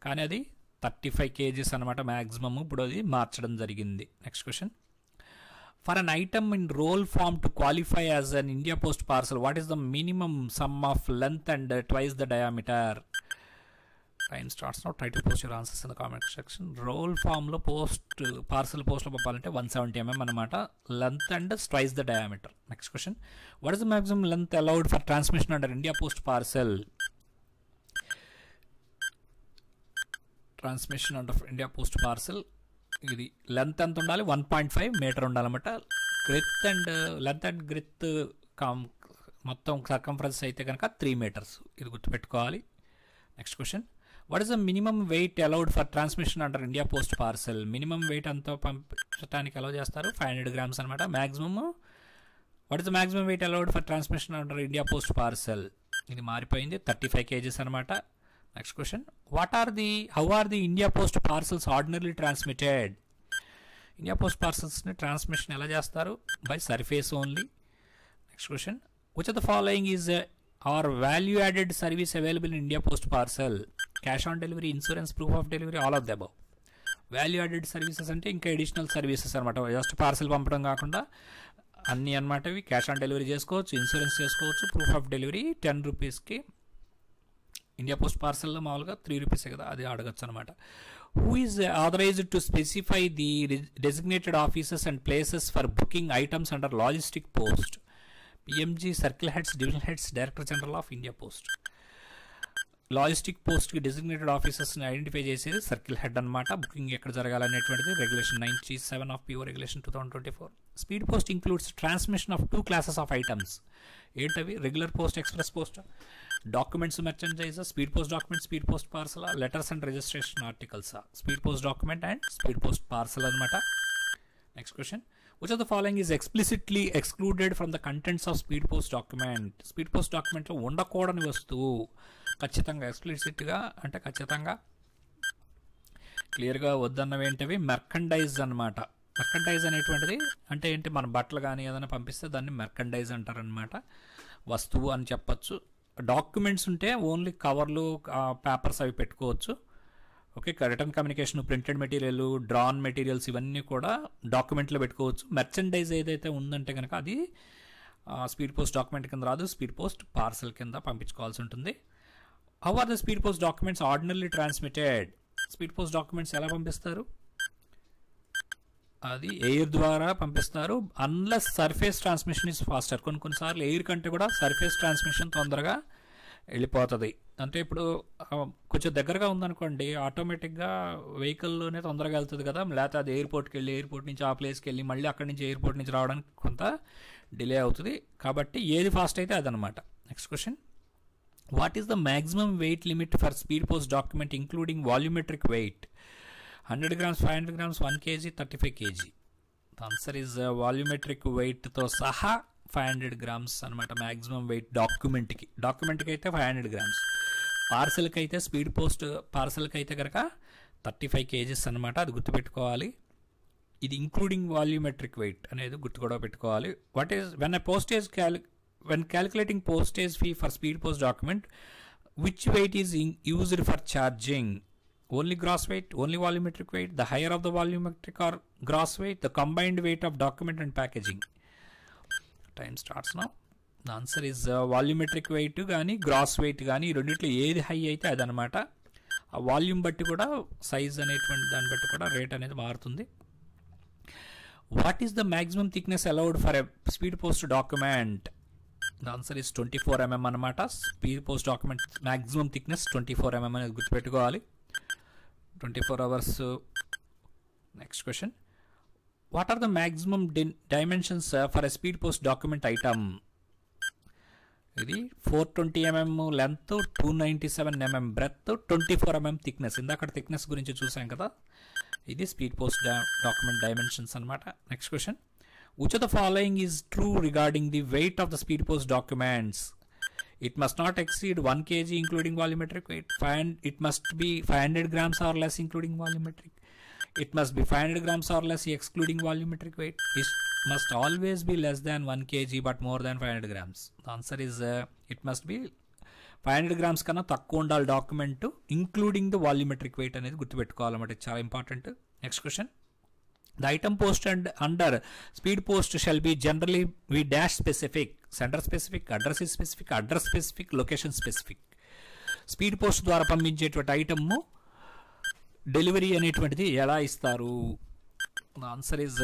కానీ అది 35 kgs అనమాట మ్యాక్సిమమ్. ఇప్పుడు అది మార్చడం జరిగింది. Next question, for an item in roll form to qualify as an India post parcel what is the minimum sum of length and twice the diameter? Time starts now. Try to post your answers in the comment section. Roll form lo parcel post lo pappalante 170 mm anamata, length and twice the diameter. Next question, what is the maximum length allowed for transmission under India Post Parcel? Transmission under India Post Parcel, ఇది length ఎంత ఉండాలి? 1.5 meter ఉండాలన్నమాట. గ్రిత్ and length and గ్రిత్ మొత్తం circumference అయితే కనుక 3 meters. ఇది గుర్తుపెట్టుకోవాలి. Next question, what is the minimum weight allowed for transmission under India Post Parcel? Minimum weight అంతా పంపించడానికి అలౌ చేస్తారు 500 grams అనమాట. Maximum, what is the maximum weight allowed for transmission under India Post Parcel? ఇది మారిపోయింది, 35 kgs అనమాట. Next question, how are the India Post Parcels ordinarily transmitted? India post పార్సల్స్ని transmission ఎలా చేస్తారు? By surface only. Next question, which of the following is are value added service available in India post parcel, cash on delivery, insurance, proof of delivery, all of the above. Value added services అంటే ఇంకా additional services అనమాట, just parcel పంపడం కాకుండా అన్నీ అనమాట. ఇవి cash on delivery చేసుకోవచ్చు, insurance చేసుకోవచ్చు, ప్రూఫ్ ఆఫ్ డెలివరీ 10 రూపీస్కి. ఇండియా పోస్ట్ పార్సల్లో మామూలుగా 3 రూపీసే కదా, అది అడగచ్చు అనమాట. Who is authorized to specify the designated offices and places for booking items under logistic post? PMG, circle heads, divisional heads, director general of India post. Logistic పోస్ట్కి designated ఆఫీసర్స్ని identify చేసేది circle head అనమాట. Booking ఎక్కడ జరగాలనేటువంటిది regulation 97 of PO regulation 2024. Speed post includes transmission of 2 classes of items. ఏంటవి? Regular post, express post. Documents, merchandiser, speed post document, speed post parcel, letters and registration articles. Speed post document and speed post parcel అనమాట. Next question, which of the following is explicitly excluded from the contents of speed post document? Speed post డాక్యుమెంట్లో ఉండకూడని వస్తువు ఖచ్చితంగా, ఎక్స్ప్లిసిట్గా అంటే ఖచ్చితంగా క్లియర్గా వద్దన్నవి ఏంటివి? మెర్కండైజ్ అనమాట. మెర్కండైజ్ అనేటువంటిది అంటే ఏంటి? మన బట్టలు కానీ ఏదైనా పంపిస్తే దాన్ని మెర్కండైజ్ అంటారనమాట, వస్తువు అని చెప్పచ్చు. డాక్యుమెంట్స్ ఉంటే ఓన్లీ కవర్లు, పేపర్స్ అవి పెట్టుకోవచ్చు. Okay, return communication, printed material, drawn materials ఇవన్నీ కూడా డాక్యుమెంట్లో పెట్టుకోవచ్చు. మెర్చండైజ్ ఏదైతే ఉందంటే కనుక అది స్పీడ్ పోస్ట్ డాక్యుమెంట్ కింద రాదు, స్పీడ్ పోస్ట్ పార్సల్ కింద పంపించుకోవాల్సి ఉంటుంది. How are the speed post documents ordinarily transmitted? Speed post documents ఎలా పంపిస్తారు? అది ఎయిర్ ద్వారా పంపిస్తారు, unless surface transmission is faster. కొన్నిసార్లు ఎయిర్ కంటే కూడా సర్ఫేస్ ట్రాన్స్మిషన్ తొందరగా వెళ్ళిపోతుంది. అంటే ఇప్పుడు కొంచెం దగ్గరగా ఉందనుకోండి, ఆటోమేటిక్గా వెహికల్లోనే తొందరగా వెళ్తుంది కదా, లేకపోతే అది ఎయిర్పోర్ట్కి వెళ్ళి ఎయిర్పోర్ట్ నుంచి ఆ ప్లేస్కి వెళ్ళి మళ్ళీ అక్కడి నుంచి ఎయిర్పోర్ట్ నుంచి రావడానికి కొంత డిలే అవుతుంది. కాబట్టి ఏది ఫాస్ట్ అయితే అదనమాట. Next question, what is the maximum weight limit for speed post document including volumetric weight? 100 grams, 500 grams, 1 kg, 35 kg. The answer is volumetric వెయిట్తో సహా 500 grams అనమాట మ్యాక్సిమం వెయిట్ డాక్యుమెంట్కి. డాక్యుమెంట్కి అయితే 500 grams, పార్సల్కి అయితే స్పీడ్ పోస్ట్ పార్సల్కి అయితే కనుక 35 kgs అనమాట. అది గుర్తుపెట్టుకోవాలి. ఇది ఇంక్లూడింగ్ వాల్యూమెట్రిక్ వెయిట్ అనేది గుర్తు కూడా పెట్టుకోవాలి. What is when calculating postage fee for speed post document, which weight is used for charging? Only gross weight, only volumetric weight, the higher of the volumetric or gross weight, the combined weight of document and packaging. Time starts now. The answer is volumetric weight కానీ gross wait కానీ ఈ రెండిట్లో ఏది high అయితే అదనమాట. ఆ volume బట్టి కూడా సైజ్ అనేటువంటి దాన్ని బట్టి కూడా రేట్ అనేది మారుతుంది. What is the maximum thickness allowed for a speed post document? The answer is 24 mm అనమాట. Speed post document maximum thickness 24 mm అనేది గుర్తుపెట్టుకోవాలి. 24 hours. Next question, what are the maximum dimensions for a speed post document item? ఇది 420 mm length, 297 mm breadth, 24 mm thickness. ఇందాక thickness గురించి చూసాం కదా, ఇది speed post document dimensions అనమాట. Next question, which of the following is true regarding the weight of the speed post documents? It must not exceed 1 kg including volumetric weight. It must be 500 grams or less including volumetric. It must be 500 grams or less excluding volumetric weight. It must always be less than 1 kg but more than 500 grams. The answer is it must be 500 grams కన్నా తక్కువ ఉండాలి document, including the volumetric weight అనేది గుర్తుపెట్టుకోవాలన్నమాట. చాలా important. Next question, the item posted under speed post shall be generally be dash specific, sender specific, address specific, address specific, location specific. Speed post ద్వారా పంపించేటువంటి item delivery అనేటువంటిది ఎలా ఇస్తారు? Answer is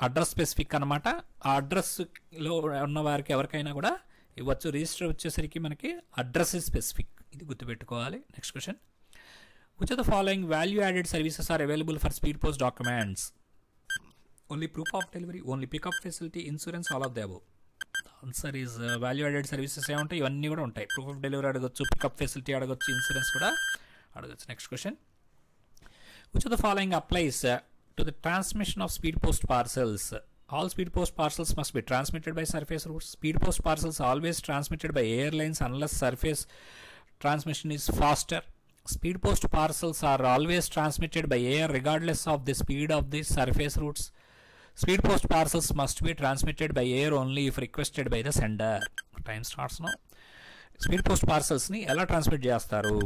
address specific అనమాట. ఆ అడ్రస్లో ఉన్న వారికి ఎవరికైనా కూడా ఇవ్వచ్చు. రిజిస్టర్ వచ్చేసరికి మనకి అడ్రస్ స్పెసిఫిక్, ఇది గుర్తుపెట్టుకోవాలి. Next question, which of the following value added services are available for speed post documents? Only proof of delivery, only pickup facility, insurance, all of the above. The answer is value added services ఏముంటాయి? ఇవన్నీ కూడా ఉంటాయి. Proof of delivery అడగొచ్చు, pickup facility అడగొచ్చు, insurance కూడా అడగొచ్చు. Next question, which of the following applies to the transmission of speed post parcels? All speed post parcels must be transmitted by surface routes. Speed post parcels always transmitted by airlines unless surface transmission is faster. Speed post parcels are always transmitted by air regardless of the speed of the surface routes. Speed post parcels must be transmitted by air only if requested by the sender. Time starts now. Speed post parcels ni ela transmit చేస్తారు?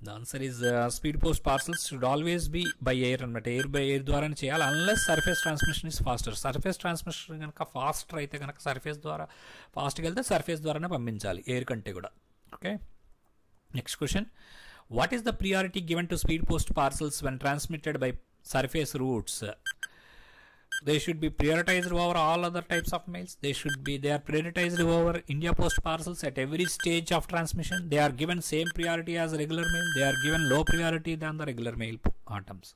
The answer is speed post parcels should always be by air అన్నమాట. Air by air ద్వారానే చేయాలి, unless surface transmission is faster. Surface transmission కనుక faster అయితే కనుక surface ద్వారా ఫాస్ట్గా వెళ్తే సర్ఫేస్ ద్వారానే పంపించాలి, ఎయిర్ కంటే కూడా. Okay, next question. What is the priority given to speed post parcels when transmitted by surface roots? They should be prioritized over all other types of mails. They are prioritized over India Post parcels at every stage of transmission. They are given same priority as regular mail. They are given low priority than the regular mail items.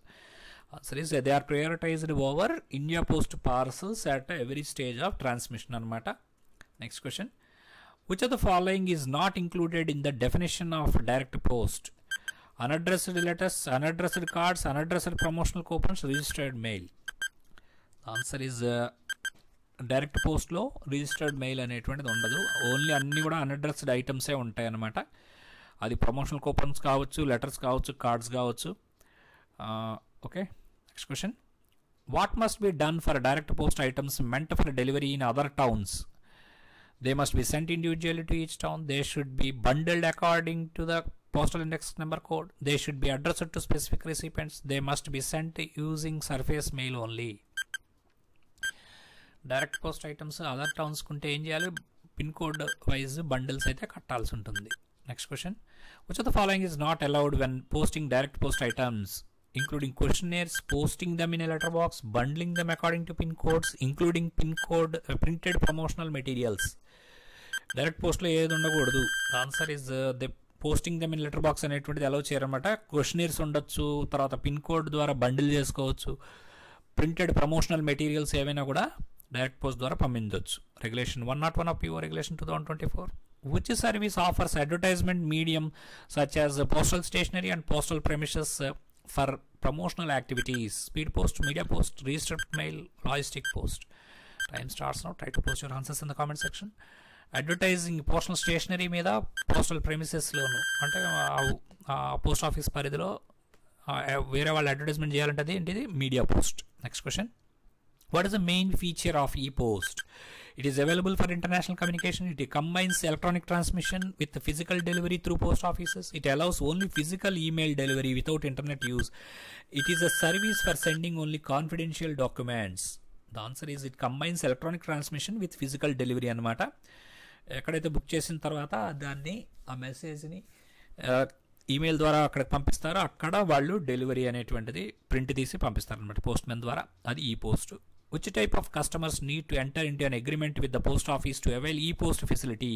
Answer is they are prioritized over India Post parcels at every stage of transmission anamata. Next question. Which of the following is not included in the definition of direct post? Unaddressed letters, unaddressed cards, unaddressed promotional coupons, registered mail. Answer is direct పోస్ట్లో registered mail అనేటువంటిది ఉండదు. Only అన్నీ కూడా unaddressed ఐటమ్సే ఉంటాయి అన్నమాట. అది promotional coupons కావచ్చు, letters కావచ్చు, కార్డ్స్ కావచ్చు. Okay, next question. What must be done for direct post items meant for delivery in other towns? They must be cent individually to each town. They should be bundled according to the postal index number code. They should be addressed to specific recipients. They must be sent using surface mail only. Direct post items other towns కుంటే ఏం చేయాలి? Pin code wise bundles అయితే కట్టాల్సి ఉంటుంది. Next question. Which of the following is not allowed when posting direct post items? Including questionnaires, posting them in a letter box, bundling them according to pin codes, including pin code printed promotional materials. Direct పోస్ట్లో ఏది ఉండకూడదు. Answer is the posting them in letter box అనేటువంటిది allow చేయరన్నమాట. Questionnaires ఉండొచ్చు, తర్వాత pin code ద్వారా bundle చేసుకోవచ్చు. Printed promotional materials ఏవైనా కూడా డైరెక్ట్ పోస్ట్ ద్వారా పంపించవచ్చు. Regulation 101 of PO Regulation 2024. Which service offers advertisement medium such as postal stationery and postal premises for promotional activities? Speed post, media post, registered mail, logistic post. Time starts now. Try to post your answers in the comment section. Advertising postal stationery మీద, postal ప్రెమిసెస్లోను అంటే post office పరిధిలో వేరే వాళ్ళు advertisement చేయాలంటే అది ఏంటిది? Media post. Next question. What is the main feature of e-post? It is available for international communication. It combines electronic transmission with the physical delivery through post offices. It allows only physical email delivery without internet use. It is a service for sending only confidential documents. The answer is it combines electronic transmission with physical delivery అన్నమాట. ఎక్కడైతే book చేసిన తర్వాత దాన్ని ఆ మెసేజ్ని email ద్వారా అక్కడికి పంపిస్తారో అక్కడ వాళ్ళు డెలివరీ అనేటువంటిది ప్రింట్ తీసి పంపిస్తారు అనమాట పోస్ట్మెన్ ద్వారా. అది ఈ post. Which type of customers need to enter into an agreement with the post office to avail e-post facility?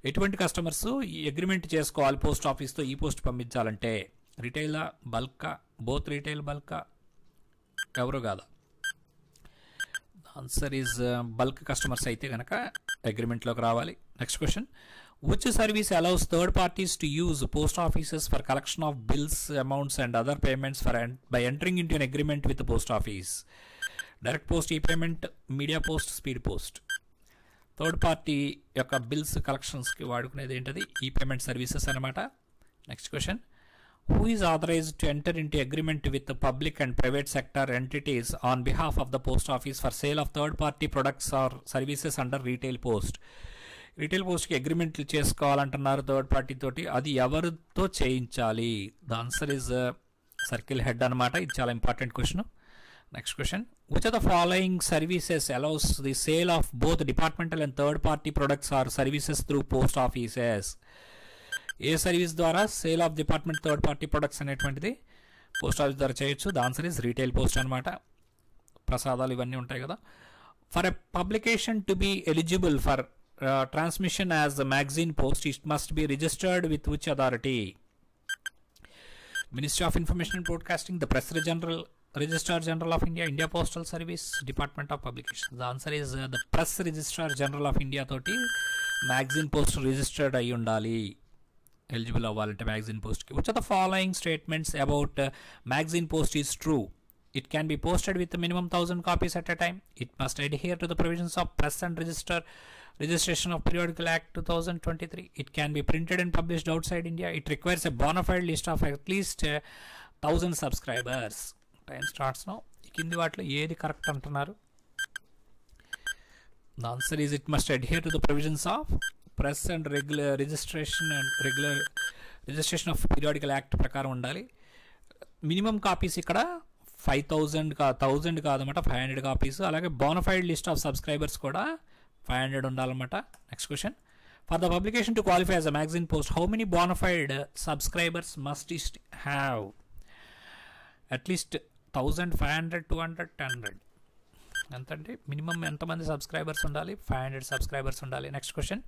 ఎటువంటి కస్టమర్స్ ఈ అగ్రిమెంట్ చేసుకోవాలి పోస్ట్ ఆఫీస్తో ఈ పోస్ట్ పంపించాలంటే? రిటైలా, బల్కా, బోత్ రిటైల్, బల్కా, ఎవరు కాదా? ఆన్సర్ ఈజ్ బల్క్ కస్టమర్స్ అయితే కనుక అగ్రిమెంట్లోకి రావాలి. Next question. Which service allows third parties to use post offices for collection of bills, amounts and other payments by entering into an agreement with the post office? Direct post, e payment, media post, speed post. Third party యొక్క bills కలెక్షన్స్కి వాడుకునేది ఏంటది? E payment services అనమాట. Next question. Who is authorized to enter into agreement with the public and private sector entities on behalf of the post office for sale of third party products or services under retail post? రీటైల్ పోస్ట్కి అగ్రిమెంట్లు చేసుకోవాలంటున్నారు third party తోటి. అది ఎవరితో చేయించాలి? The answer is circle head అనమాట. ఇది చాలా important question. Next question. Which of the following services allows the sale of both departmental and third party products or services through post offices? ఏ service ద్వారా sale of department third party products అనేటువంటిది post office ద్వారా చేయొచ్చు? The answer is retail post అనమాట. ప్రసాదాలు ఇవన్నీ ఉంటాయి కదా. For a publication to be eligible for transmission as a magazine post, it must be registered with which authority? Ministry of Information and Broadcasting, the Press General, Registrar General of India, India Postal Service, Department of Publications. The answer is the Press Registrar General of India toti magazine post registered ayi undali, eligible avvalante magazine post ki. Which of the following statements about magazine post is true? It can be posted with a minimum 1000 copies at a time. It must adhere to the provisions of Press and Registration of Periodical Act 2023. It can be printed and published outside India. It requires a bona fide list of at least 1000 subscribers. Time starts now. కింది వాటిలో ఏది correct అంటున్నారు? The answer is it must adhere to the provisions of press and regular registration of periodical act ప్రకారం ఉండాలి. Minimum copies ఇక్కడ 1000 కాదన్నమాట, 500 copies. అలాగే bona fide list of subscribers కూడా 500 ఉండాలన్నమాట. Next question, for the publication to qualify as a magazine post how many bona fide subscribers must it have? At least 1500, 200, 100 ఎంతండి? Minimum ఎంతమంది subscribers ఉండాలి? 500 సబ్స్క్రైబర్స్ ఉండాలి. Next question,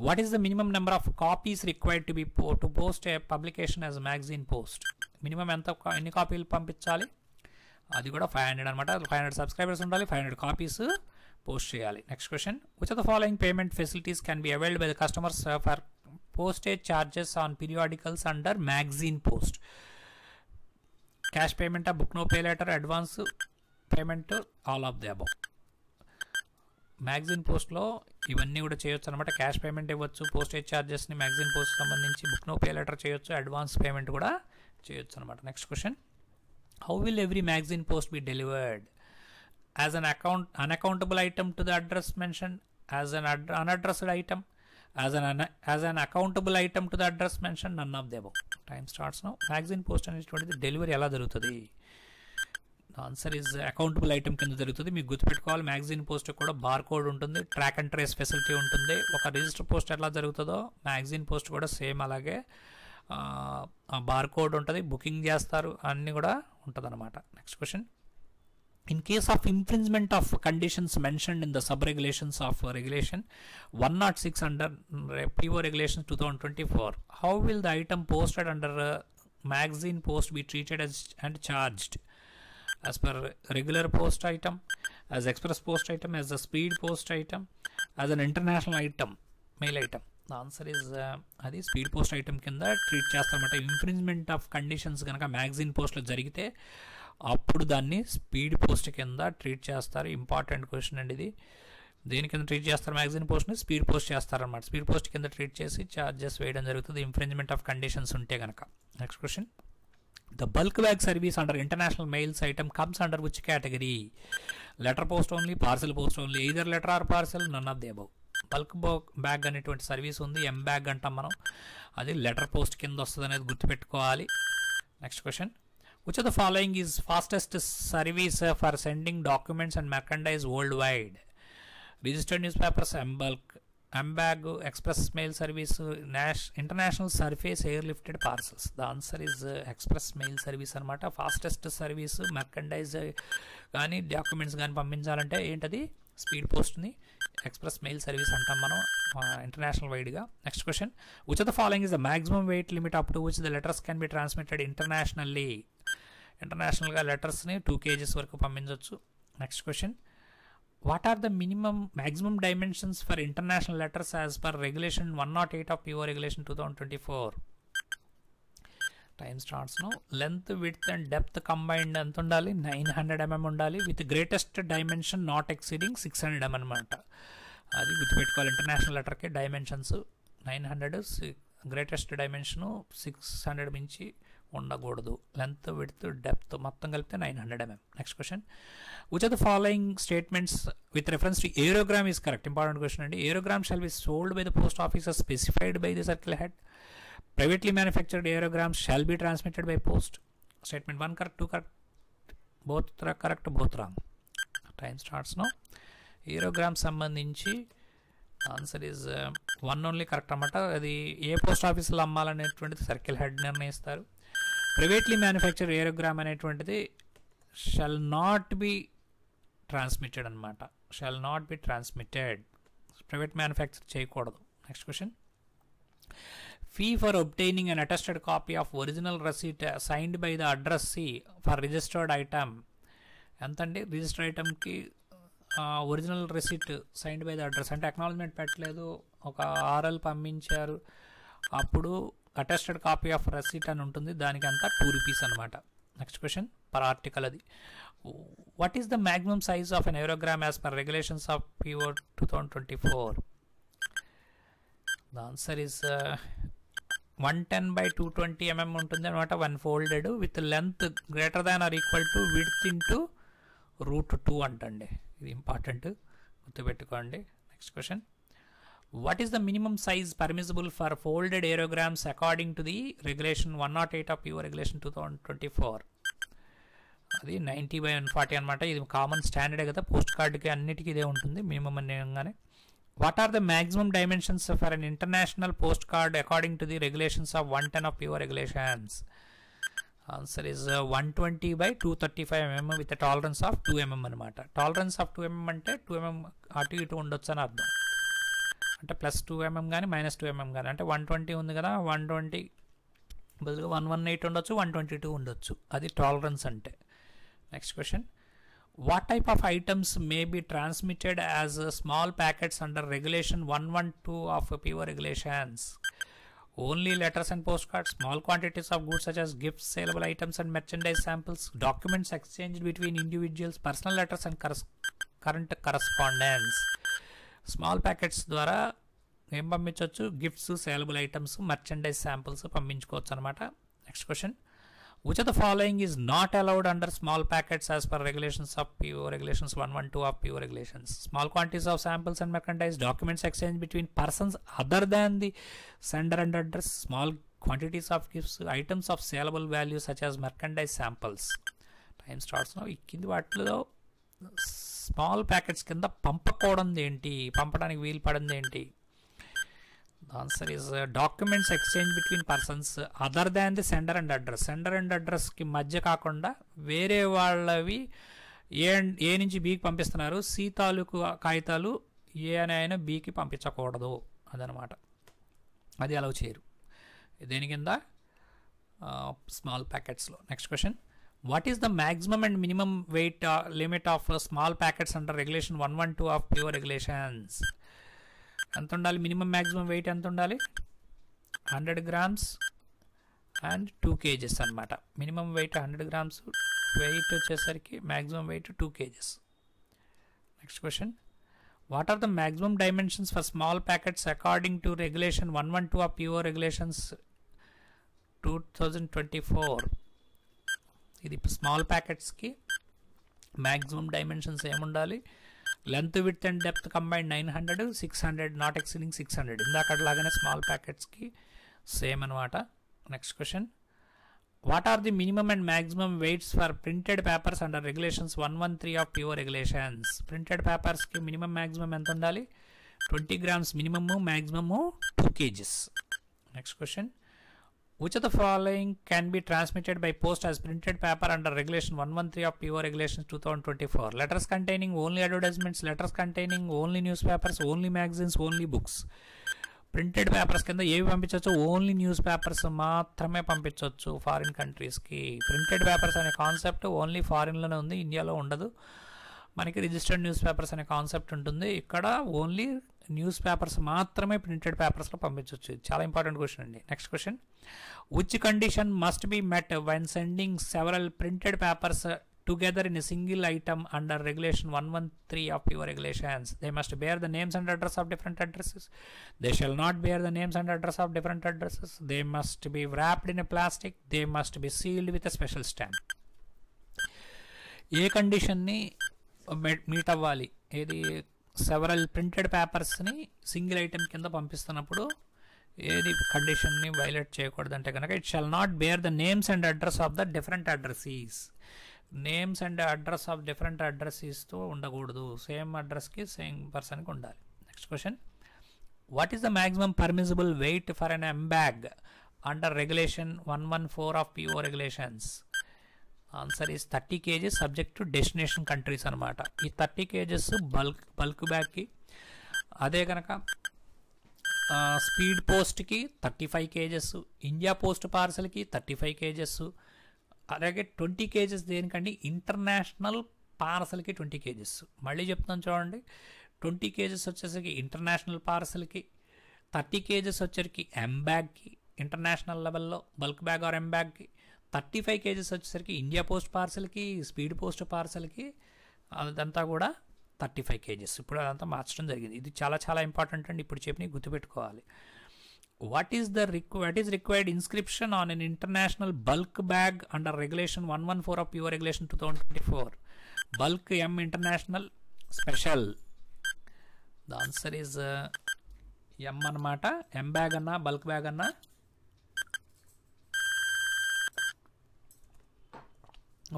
what is the minimum number of copies required to post A publication as magazine post? Minimum ఎన్ని కాపీలు పంపించాలి? అది కూడా 500 అనమాట. 500 సబ్స్క్రైబర్స్ ఉండాలి, 500 కాపీస్ పోస్ట్ చేయాలి. Next question, which of the following payment facilities can be availed by the customers for postage charges on periodicals under magazine post? Cash పేమెంటా, book no pay letter, advance payment, all of the above. Magazine పోస్ట్లో ఇవన్నీ కూడా చేయొచ్చు అనమాట. Cash payment ఇవ్వచ్చు, postage ఛార్జెస్ని magazine post సంబంధించి book no pay letter చేయొచ్చు, అడ్వాన్స్ పేమెంట్ కూడా చేయొచ్చు అనమాట. Next question, how will every magazine post be delivered? As an unaccountable item to the address mention, as an unaddressed item, as an accountable item to the address mention, none of the above. Time starts now. Magazine post అనేటువంటిది delivery ఎలా జరుగుతుంది? Answer is accountable item కింద జరుగుతుంది. మీకు గుర్తుపెట్టుకోవాలి, magazine post కూడా bar code ఉంటుంది, track and trace facility ఉంటుంది. ఒక రిజిస్టర్ పోస్ట్ ఎట్లా జరుగుతుందో మ్యాగజైన్ పోస్ట్ కూడా సేమ్ అలాగే బార్ కోడ్ ఉంటుంది, బుకింగ్ చేస్తారు, అన్నీ కూడా ఉంటుంది అనమాట. Next question, in case of infringement of conditions mentioned in the sub regulations of regulation 106 under PO regulations 2024, how will the item posted under magazine post be treated as and charged? As per regular post item, as express post item, as a speed post item, as an international item, mail item? The answer is అది speed post item కింద treat చేస్తారన్నమాట. Infringement of conditions కనుక magazine పోస్ట్లో జరిగితే అప్పుడు దాన్ని speed post కింద treat చేస్తారు. ఇంపార్టెంట్ క్వశ్చన్ అండి ఇది. దేని కింద ట్రీట్ చేస్తారు? మ్యాగజైన్ పోస్ట్ని స్పీడ్ పోస్ట్ చేస్తారన్నమాట. స్పీడ్ పోస్ట్ కింద ట్రీట్ చేసి ఛార్జెస్ వేయడం జరుగుతుంది ఇన్ఫ్రింజ్మెంట్ ఆఫ్ కండిషన్స్ ఉంటే కనుక. Next question, the bulk bag service under international mails item comes under which category? Letter post only, parcel post only, either letter or parcel, none of the above. Bulk bag అనేటువంటి service ఉంది, ఎం bag అంటాం మనం, అది letter post కింద వస్తుంది అనేది గుర్తుపెట్టుకోవాలి. Next question, which of the following is fastest service for sending documents and merchandise world wide? Registered news papers, M bag, express mail service, international surface air lifted parcels. The answer is express mail service అనమాట. Fastest service merchandise కానీ documents కానీ పంపించాలంటే ఏంటది? Speed పోస్ట్ని express mail service అంటాం మనం international వైడ్గా. Next question, which of the following is the maximum weight limit up to which the letters can be transmitted internationally? ఇంటర్నేషనల్గా లెటర్స్ని 2 kgs వరకు పంపించవచ్చు. Next question, what are the maximum dimensions for international letters as per regulation 108 of PO regulation 2024? Time starts now. Length, width and depth combined ఎంత ఉండాలి? 900 mm ఉండాలి, with greatest dimension not exceeding 600 mm అనమాట. అది గుర్తుపెట్టుకోవాలి. International లెటర్కి dimensions 900, greatest dimension 600 మించి ఉండకూడదు. Length, width, depth మొత్తం కలిపితే 900 mm. Next question, which are the following statements with reference to aerogram is correct? Important question అండి. Aerogram shall be sold by the post officer specified by the circle head. Privately manufactured aerograms shall be transmitted by post. Statement 1 correct, 2 correct, both correct, both wrong. Time starts now. Aerogram సంబంధించి answer is 1 only correct అన్నమాట. అది ఏ post ఆఫీసులో అమ్మాలనేటువంటిది circle head నిర్ణయిస్తారు. Privately manufactured aerogram అనేటువంటిది shall not be transmitted అనమాట. Shall not be transmitted, private manufacture చేయకూడదు. Next question, fee for obtaining an attested copy of original receipt signed by the addressee for registered item ఎంతండి? Registered ఐటమ్కి original receipt signed by the address అంటే acknowledgement పెట్టలేదు, ఒక RL పంపించారు, అప్పుడు attested copy of receipt అని ఉంటుంది, దానికి అంతా 2 rupees అనమాట. నెక్స్ట్ క్వశ్చన్, పర్ ఆర్టికల్ అది. What is the maximum size of an aerogramme as per regulations of PO 2024? The answer is 110 by 220 mm ఉంటుంది అనమాట. 1 folded with length greater than or equal to width into √2 అంటండి. ఇది important, గుర్తుపెట్టుకోండి. Next question, what is the minimum size permissible for folded aerogrammes according to the regulation 108 of PO regulation 2024? అది 90/140 అనమాట. ఇది common స్టాండర్డే కదా, post కార్డుకి అన్నిటికీ ఇదే ఉంటుంది మినిమం అనగానే. What are the maximum dimensions for an international post card according to the regulations of 110 of PO regulations? Answer is 120/235 mm with tolerance of 2 mm అనమాట. టాలరెన్స్ ఆఫ్ 2 mm అంటే 2 mm అటు ఇటు ఉండొచ్చు అని అర్థం. అంటే +2 mm కానీ -2 mm కానీ, అంటే 120 ఉంది కదా, 120 బదులుగా 118 ఉండొచ్చు, 122 ఉండొచ్చు. అది టాలరెన్స్ అంటే. Next question, what type of items may be transmitted as small packets under regulation 112 of PO regulations? Only letters and postcards, small quantities of goods such as gifts, saleable items and merchandise samples, documents exchanged between individuals, personal letters and current correspondence. Small packets ద్వారా ఏం పంపించవచ్చు? Gifts, saleable items, merchandise samples పంపించుకోవచ్చు అనమాట. Next question, which of the following is not allowed under small packets as per regulations of PO regulations 112 of PO regulations? Small quantities of samples and merchandise, documents exchanged between persons other than the sender and address, small quantities of gifts, items of saleable value such as merchandise samples. Time starts now. ఈ కింది వాటిలో small packets కింద పంపకూడదు ఏంటి, పంపడానికి వీలు పడింది ఏంటి? Answer is documents exchange between persons other than the sender and address. Sender and అడ్రస్కి మధ్య కాకుండా వేరే వాళ్ళవి ఏ నుంచి బీకి పంపిస్తున్నారు, సి తాలూకు కాగితాలు ఏ అని ఆయన బీకి పంపించకూడదు అదనమాట. అది అలౌ చేయరు దేని కింద? స్మాల్ ప్యాకెట్స్లో. Next question, what is the maximum and minimum weight limit of small packets under regulation 112 of PO regulations? ఎంత ఉండాలి? మినిమం మ్యాక్సిమం వెయిట్ ఎంత ఉండాలి? 100 grams అండ్ 2 kgs అనమాట. మినిమం వెయిట్ 100 grams, వెయిట్ వచ్చేసరికి maximum weight 2 kgs. Next question, what are the maximum dimensions for small packets according to regulation 112 of PO regulations 2024? ఇది small ప్యాకెట్స్కి maximum dimensions ఏముండాలి? Length, width and depth combined 900, 600, not exceeding 600. ఇందాకట్లాగానే small ప్యాకెట్స్కి same అనమాట. Next question, what are the minimum and maximum weights for printed papers under regulations 113 of PO regulations? Printed పేపర్స్కి minimum maximum ఎంత ఉండాలి? 20 grams minimum, maximum 2 kgs. Next question, which of the following can be transmitted by post as printed paper under regulation 113 of PO regulations 2024? Letters containing only advertisements, letters containing only newspapers, only magazines, only books. Printed papers కింద ఏవి పంపించవచ్చు? Only news papers మాత్రమే పంపించవచ్చు foreign కంట్రీస్కి. Printed papers అనే concept only ఫారిన్లోనే ఉంది, ఇండియాలో ఉండదు. మనకి రిజిస్టర్డ్ న్యూస్ పేపర్స్ అనే కాన్సెప్ట్ ఉంటుంది. ఇక్కడ ఓన్లీ న్యూస్ పేపర్స్ మాత్రమే ప్రింటెడ్ పేపర్స్లో పంపించవచ్చు. చాలా ఇంపార్టెంట్ క్వశ్చన్ అండి. Next question, which condition must be met when sending several printed papers together in a single item under regulation 113 of PO regulations? They must bear the names and address of different addresses. They shall not bear the names and address of different addresses. They must be wrapped in a plastic. They must be sealed with a special stamp. ఏ కండిషన్ని meet అవ్వాలి? ఏది? Several printed పేపర్స్ని single item కింద పంపిస్తున్నప్పుడు ఏది కండిషన్ని violate చేయకూడదు అంటే కనుక, it shall not bear the names and address of the different addressees. Names and address of different అడ్రసీస్తో ఉండకూడదు, సేమ్ అడ్రస్కి సేమ్ పర్సన్కి ఉండాలి. Next question, what is the maximum permissible weight for an M bag under regulation 114 of PO regulations? Answer is 30 kgs subject to destination countries అనమాట. ఈ 30 kgs bulk బ్యాగ్కి, అదే కనుక speed పోస్ట్కి 35 kgs, ఇండియా పోస్ట్ పార్సల్కి 35 kgs, అలాగే 20 kgs దేనికండి? International పార్సల్కి 20 kgs. మళ్ళీ చెప్తాను చూడండి, 20 kgs వచ్చేసరికి ఇంటర్నేషనల్ పార్సల్కి, 30 kgs వచ్చేసరికి ఎంబ్యాగ్కి ఇంటర్నేషనల్ లెవెల్లో బల్క్ బ్యాగ్ ఆర్ ఎంబ్యాగ్కి, 35 kgs వచ్చేసరికి ఇండియా పోస్ట్ పార్సల్కి, స్పీడ్ పోస్ట్ పార్సల్కి, అదంతా కూడా 35 kgs. ఇప్పుడు అదంతా మార్చడం జరిగింది. ఇది చాలా చాలా ఇంపార్టెంట్ అండి. ఇప్పుడు చెప్పి గుర్తుపెట్టుకోవాలి. What is required inscription on an international bulk bag under regulation 114 of PO regulation 2024? Bulk M international, special. The answer is M అన్నమాట. ఎం బ్యాగ్ అన్నా బల్క్ బ్యాగ్ అన్నా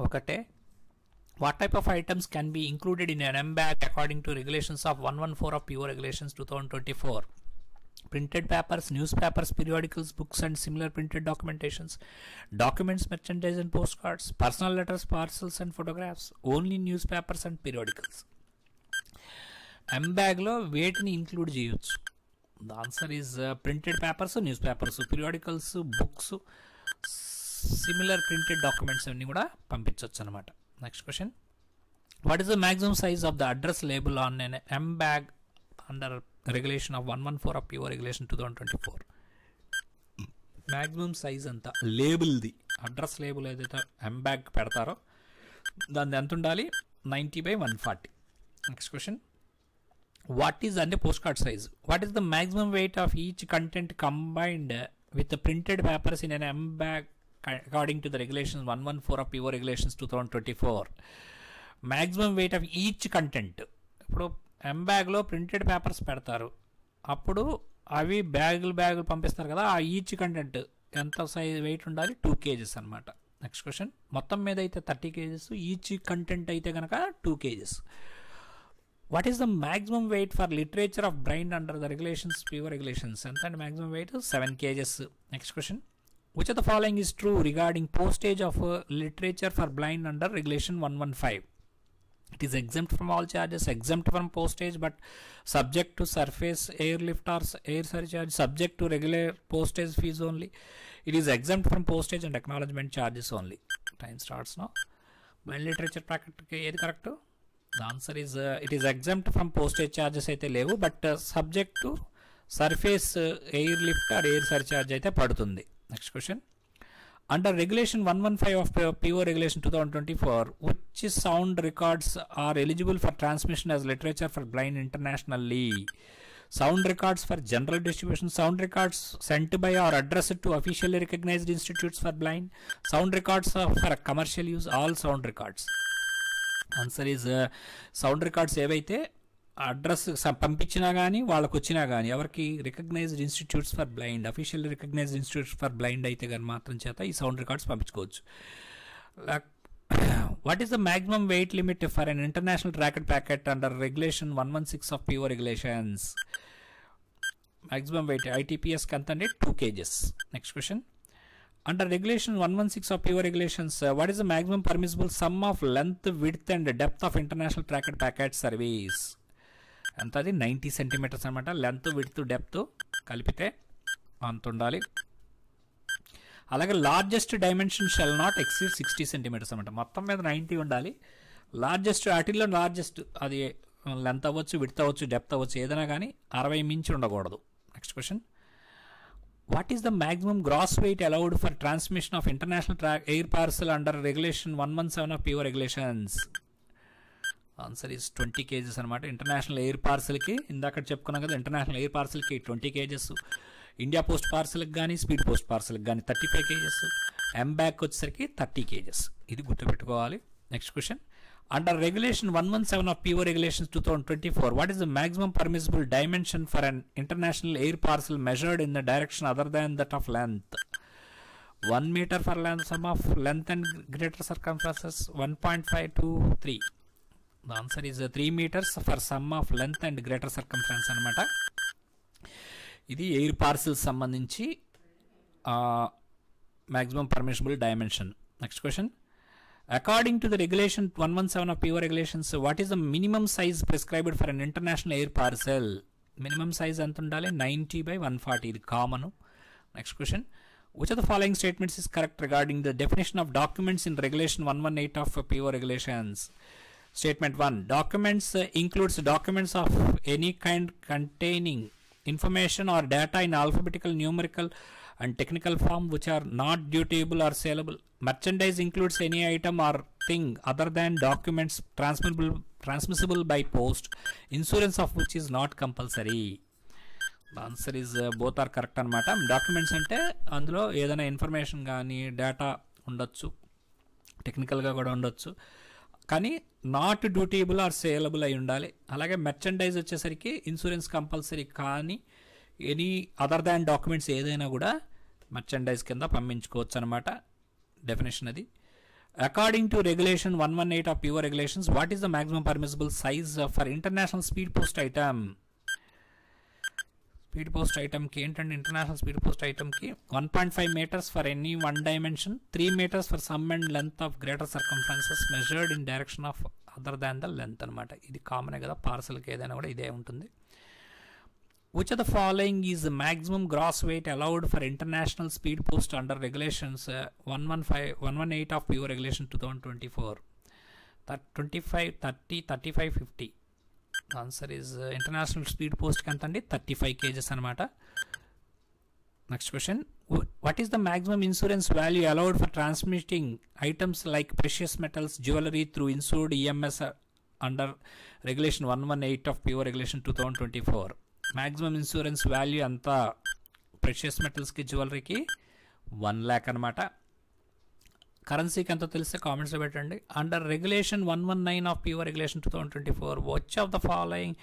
ఒకటే. What type of items can be included in an M bag according to regulations of 114 of PO Regulations 2024? Printed papers, newspapers, periodicals, books and similar printed documentations, documents, merchandise and postcards, personal letters, parcels and photographs, only newspapers and periodicals. M bag lo వేటిని include చేయొచ్చు? The answer is printed papers, newspapers, periodicals, books, similar printed documents అన్ని కూడా పంపించవచ్చు అన్నమాట. Next question. What is the maximum size of the address label on an M bag under regulation of 114 of PO Regulation 2024? Maximum size anta label di address label ఏదైతే M bag పెడతారో దాని ఎంత ఉండాలి? 90/140. Next question. What is under postcard size? What is the maximum weight of each content combined with the printed papers in an M bag according to the regulations 114 of PO Regulations 2024? Maximum weight of each content. ఇప్పుడు M బ్యాగ్లో printed papers పెడతారు, అప్పుడు అవి బ్యాగులు పంపిస్తారు కదా, ఆ each content ఎంత సైజ్ వెయిట్ ఉండాలి? 2 kgs అనమాట. Next question. మొత్తం మీద అయితే 30 kgs, ఈచ్ కంటెంట్ అయితే కనుక 2 kgs. What is the maximum wait for literature of blind under the regulations PO Regulations? ఎంత అండి maximum wait? 7 kgs. Next question. Which of the following is true regarding postage of literature for blind under Regulation 115? It is exempt from all charges, exempt from postage, but subject to surface airlift or air surcharge, subject to regular postage fees only. It is exempt from postage and acknowledgement charges only. Time starts now. Blind literature packet ఏది correct? The answer is it is exempt from postage charges అయితే లేవు, but subject to surface airlift or air surcharge అయితే పడుతుంది. Next question. Under Regulation 115 of PO Regulation 2024, which sound records are eligible for transmission as literature for blind internationally? Sound records for general distribution, sound records sent by or addressed to officially recognized institutes for blind, sound records for commercial use, all sound records. Answer is sound records ఏవైతే address పంపించినా కానీ వాళ్ళకు వచ్చినా కానీ ఎవరికి recognized institutes for blind, officially recognized institutes for blind అయితే కానీ మాత్రం చేత ఈ సౌండ్ రికార్డ్స్ పంపించుకోవచ్చు. What is the maximum weight limit for an international tracked packet under regulation 116 of PO Regulations? Maximum weight ITPSకి ఎంత అండి? 2 kgs. Next question. Under Regulation 116 of PO Regulations, what is the maximum permissible sum of length, width and depth of international tracked packet service? ఎంత అది? 90 centimeters అనమాట. Length, width, depth కలిపితే అంత ఉండాలి. అలాగే largest dimension shall not exceed 60 centimeters అనమాట. మొత్తం మీద 90 ఉండాలి. లార్జెస్ట్ వాటిల్లో లార్జెస్ట్ అది లెంత్ అవ్వచ్చు, విడ్త్ అవ్వచ్చు, డెప్త్ అవ్వచ్చు, ఏదైనా కానీ 60 మించి ఉండకూడదు. Next question. What is the maximum gross weight allowed for transmission of international air parcel under Regulation 117 of PO Regulations? Answer is 20 kgs అనమాట. ఇంటర్నేషనల్ ఎయిర్ పార్సల్కి ఇందాక చెప్పుకున్నాం కదా, ఇంటర్నేషనల్ ఎయిర్ పార్సల్కి 20 kgs, ఇండియా పోస్ట్ పార్సల్కి కానీ స్పీడ్ పోస్ట్ పార్సల్కి కానీ 35 kgs, M బ్యాగ్ వచ్చేసరికి 30 kgs. ఇది గుర్తుపెట్టుకోవాలి. Next question. Under Regulation 117 of PO Regulations 2024, what is the maximum permissible dimension for an international air parcel measured in the direction other than that of length? 1 meter for length, sum of length and greater circumferences 1.5 to 3. The answer is 3 meters for sum of length and greater circumference అనమాట. ఇది air parcel సంబంధించి maximum permissible dimension. Next question. According to the Regulation 117 of PO Regulations, what is the minimum size prescribed for an international air parcel? Minimum size ఎంత ఉండాలి? 90/140. ఇది common. Next question. Which of the following statements is correct regarding the definition of documents in Regulation 118 of PO Regulations? Statement 1. Documents includes documents of any kind containing information or data in alphabetical, numerical and technical form which are not dutiable or saleable. Merchandise includes any item or thing other than documents transmissible by post, insurance of which is not compulsory. The answer is both are correct అనమాట. Documents అంటే అందులో ఏదైనా information కానీ data ఉండొచ్చు, టెక్నికల్గా కూడా ఉండొచ్చు, కానీ నాట్ డ్యూటేబుల్ ఆర్ సేలబుల్ అయి ఉండాలి. అలాగే మెర్చండైజ్ వచ్చేసరికి ఇన్సూరెన్స్ కంపల్సరీ, కానీ ఎనీ అదర్ దాన్ డాక్యుమెంట్స్ ఏదైనా కూడా మెర్చండైజ్ కింద పంపించుకోవచ్చు అనమాట. డెఫినేషన్ అది. According to regulation 118 of pure regulations, what is the maximum permissible size for international speed post item? Speed post ఐటమ్కి ఏంటంటే ఇంటర్నేషనల్ స్పీడ్ పోస్ట్ ఐటమ్కి 1.5 meters for any one dimension, 3 meters for sum and length of greater circumferences measured in direction of other than the length అనమాట. ఇది కామనే కదా, పార్సల్కి ఏదైనా కూడా ఇదే ఉంటుంది. Which of the following is the maximum gross weight allowed for international speed post under regulations 118 of pure regulation 2024? 25, 30, 35, 50. The answer is international speed post kantandi 35 kgs anamata. Next question. What is the maximum insurance value allowed for transmitting items like precious metals, jewelry through insured EMS under regulation 118 of pure regulation 2024? Maximum insurance value అంతా precious మెటల్స్కి జ్యువెలరీకి 1 lakh అనమాట. కరెన్సీకి ఎంతో తెలిస్తే కామెంట్స్లో పెట్టండి. Under regulation 119 of pure regulation 2024, which of the following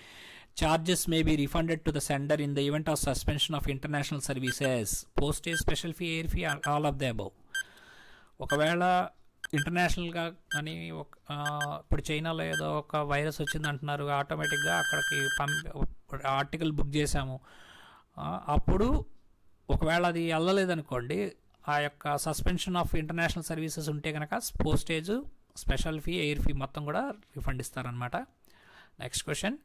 charges may be refunded to the sender in the event of suspension of international services? Postage, special fee, air fee, all of the above. ఒకవేళ ఇంటర్నేషనల్గా అని ఇప్పుడు చైనాలో ఏదో ఒక virus వచ్చింది అంటున్నారు, ఆటోమేటిక్గా అక్కడికి ఆర్టికల్ బుక్ చేసాము, అప్పుడు ఒకవేళ అది వెళ్ళలేదనుకోండి, ఆ యొక్క సస్పెన్షన్ ఆఫ్ ఇంటర్నేషనల్ సర్వీసెస్ ఉంటే కనుక postage, special fee, air fee మొత్తం కూడా రిఫండ్ ఇస్తారనమాట. Next question.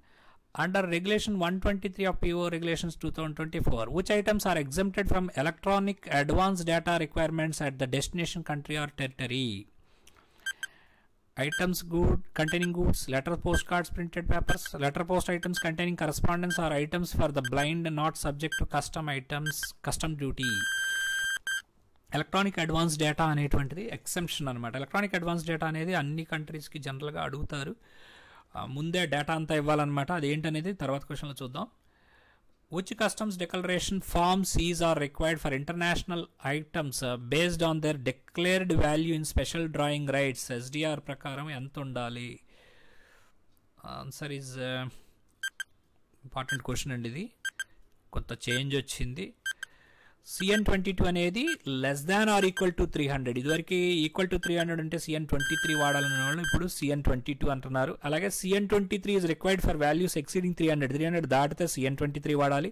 Under regulation 123 of PO regulations 2024, which items are exempted from electronic advance data requirements at the destination country or territory? Items containing goods, letter postcards, printed papers, letter post items containing correspondence, or items for the blind not subject to custom duty. Electronic advance data అనేటువంటిది exemption అనమాట. Electronic advance data అనేది అన్ని కంట్రీస్కి జనరల్గా అడుగుతారు, ముందే data అంతా ఇవ్వాలన్నమాట. అదేంటనేది తర్వాత క్వశ్చన్లో చూద్దాం. Which customs declaration forms these are required for international items based on their declared value in special drawing rights? SDR ప్రకారం ఎంత ఉండాలి? ఆన్సర్ ఈజ్ ఇంపార్టెంట్ క్వశ్చన్ అండి. ఇది కొంత చేంజ్ వచ్చింది. CN22 అనేది less than or equal to 300. ఇదివరకు equal to 300 అంటే CN23 వాడాలనే వాళ్ళు ఇప్పుడు CN22 అంటున్నారు. అలాగే CN23 is required for values exceeding 300 దాటితే CN23 వాడాలి.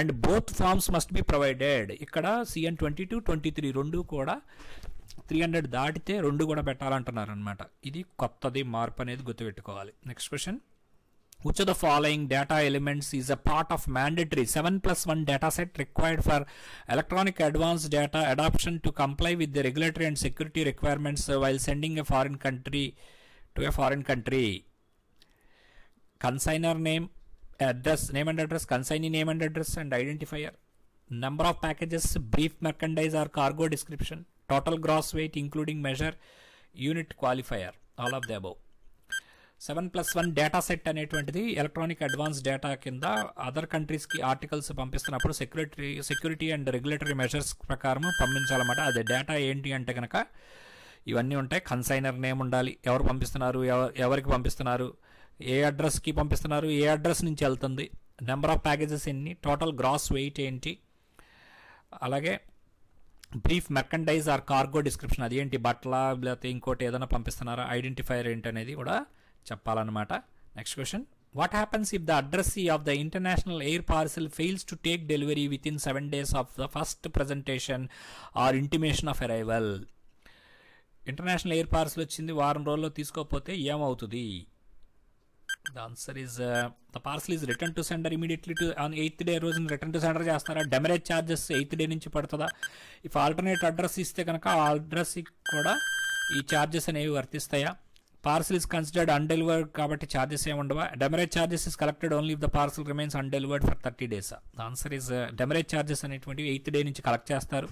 And both forms must be provided. ఇక్కడ CN22, 23 రెండు కూడా 300 దాటితే రెండు కూడా పెట్టాలంటున్నారు అనమాట. ఇది కొత్తది, మార్పు అనేది గుర్తుపెట్టుకోవాలి. Next question. Which of the following data elements is a part of mandatory 7+1 data set required for electronic advance data adoption to comply with the regulatory and security requirements while sending a foreign country to a foreign country? Consignor name, address, name and address, consignee name and address and identifier, number of packages, brief merchandise or cargo description, total gross weight including measure, unit qualifier, all of the above. 7+1 data set అనేటువంటిది electronic advance data కింద other కంట్రీస్కి articles పంపిస్తున్నప్పుడు security and regulatory measures ప్రకారం పంపించాలన్నమాట. అదే data ఏంటి అంటే కనుక ఇవన్నీ ఉంటాయి. కన్సైనర్ నేమ్ ఉండాలి, ఎవరు పంపిస్తున్నారు, ఎవరికి పంపిస్తున్నారు, ఏ అడ్రస్కి పంపిస్తున్నారు, ఏ అడ్రస్ నుంచి వెళ్తుంది, నెంబర్ ఆఫ్ ప్యాకేజెస్ ఎన్ని, టోటల్ గ్రాస్ వెయిట్ ఏంటి, అలాగే బ్రీఫ్ మెర్కండైజ్ ఆర్ కార్గో డిస్క్రిప్షన్, అది ఏంటి బట్టల లేకపోతే ఇంకోటి ఏదైనా పంపిస్తున్నారా, ఐడెంటిఫైర్ ఏంటి అనేది కూడా చెప్పాలన్నమాట. Next question. What happens if the addressee of the international air parcel fails to take delivery within 7 days of the first presentation or intimation of arrival? International air parcel వచ్చింది, వారం రోజుల్లో తీసుకోకపోతే ఏమవుతుంది? The answer is the parcel is return to sender immediately to on 8th day రోజున return to sender చేస్తారా? Demurrage charges 8th day నుంచి పడుతుందా? If alternate address ఇస్తే కనుక ఆ అడ్రస్కి కూడా ఈ ఛార్జెస్ అనేవి వర్తిస్తాయా? పార్సల్ ఈస్ కన్సిడర్డ్ అన్డెలివర్డ్ కాబట్టి ఛార్జెస్ ఏమి ఉండవా? Demurrage charges is collected only if the parcel remains undelivered for 30 days. The answer is demurrage charges అనేటువంటివి 8th day నుంచి కలెక్ట్ చేస్తారు.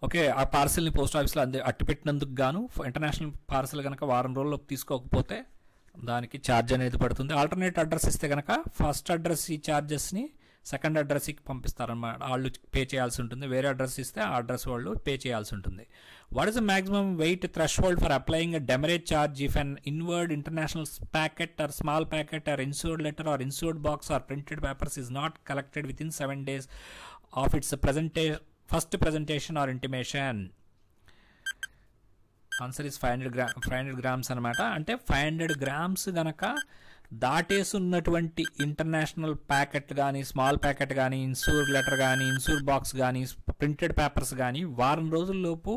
ఓకే, ఆ పార్సల్ని పోస్ట్ ఆఫీస్లో అట్టుపెట్టినందుకు గాను ఇంటర్నేషనల్ పార్సల్ కనుక వారం రోజుల్లో తీసుకోకపోతే దానికి ఛార్జ్ అనేది పడుతుంది. ఆల్టర్నేట్ అడ్రస్ ఇస్తే కనుక ఫస్ట్ అడ్రస్ ఈ ఛార్జెస్ని సెకండ్ అడ్రస్కి పంపిస్తారన్నమాట. వాళ్ళు పే చేయాల్సి ఉంటుంది. వేరే అడ్రస్ ఇస్తే ఆ అడ్రస్ వాళ్ళు పే చేయాల్సి ఉంటుంది. What is the maximum weight threshold for applying a demurrage charge if an inward international packet or small packet or insured letter or insured box or printed papers is not collected within 7 days of its first presentation or intimation? Answer is 500 grams అనమాట. అంటే 500 grams గనక దాటేసి ఉన్నటువంటి international packet కానీ, small packet కానీ, insure letter కానీ, insure box కానీ, printed papers కానీ వారం రోజుల్లోపు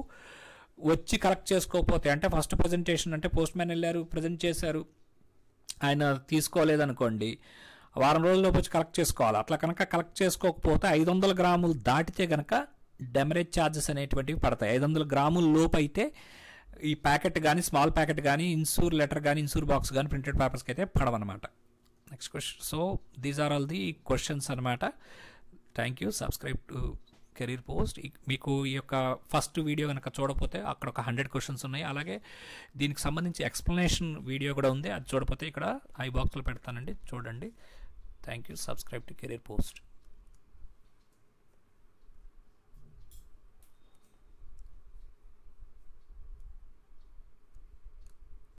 వచ్చి కలెక్ట్ చేసుకోకపోతే, అంటే ఫస్ట్ ప్రజెంటేషన్ అంటే పోస్ట్ మ్యాన్ వెళ్ళారు, ప్రజెంట్ చేశారు, ఆయన తీసుకోలేదనుకోండి, వారం రోజుల్లోపు వచ్చి కలెక్ట్ చేసుకోవాలి. అట్లా కనుక కలెక్ట్ చేసుకోకపోతే 500 grams దాటితే కనుక డెమరేజ్ ఛార్జెస్ అనేటువంటివి పడతాయి. 500 grams లోపు అయితే ఈ ప్యాకెట్ కానీ, స్మాల్ ప్యాకెట్ కానీ, ఇన్సూర్ లెటర్ కానీ, ఇన్సూర్ బాక్స్ కానీ, ప్రింటెడ్ పేపర్స్కి అయితే పడవన్నమాట. Next question. So these are all the questions అనమాట. Thank you. Subscribe to career post. మీకు ఈ యొక్క ఫస్ట్ వీడియో కనుక చూడకపోతే అక్కడ ఒక 100 క్వశ్చన్స్ ఉన్నాయి. అలాగే దీనికి సంబంధించి ఎక్స్ప్లెనేషన్ వీడియో కూడా ఉంది. అది చూడకపోతే ఇక్కడ ఐ బాక్స్లో పెడతానండి, చూడండి. Thank you. Subscribe to career post.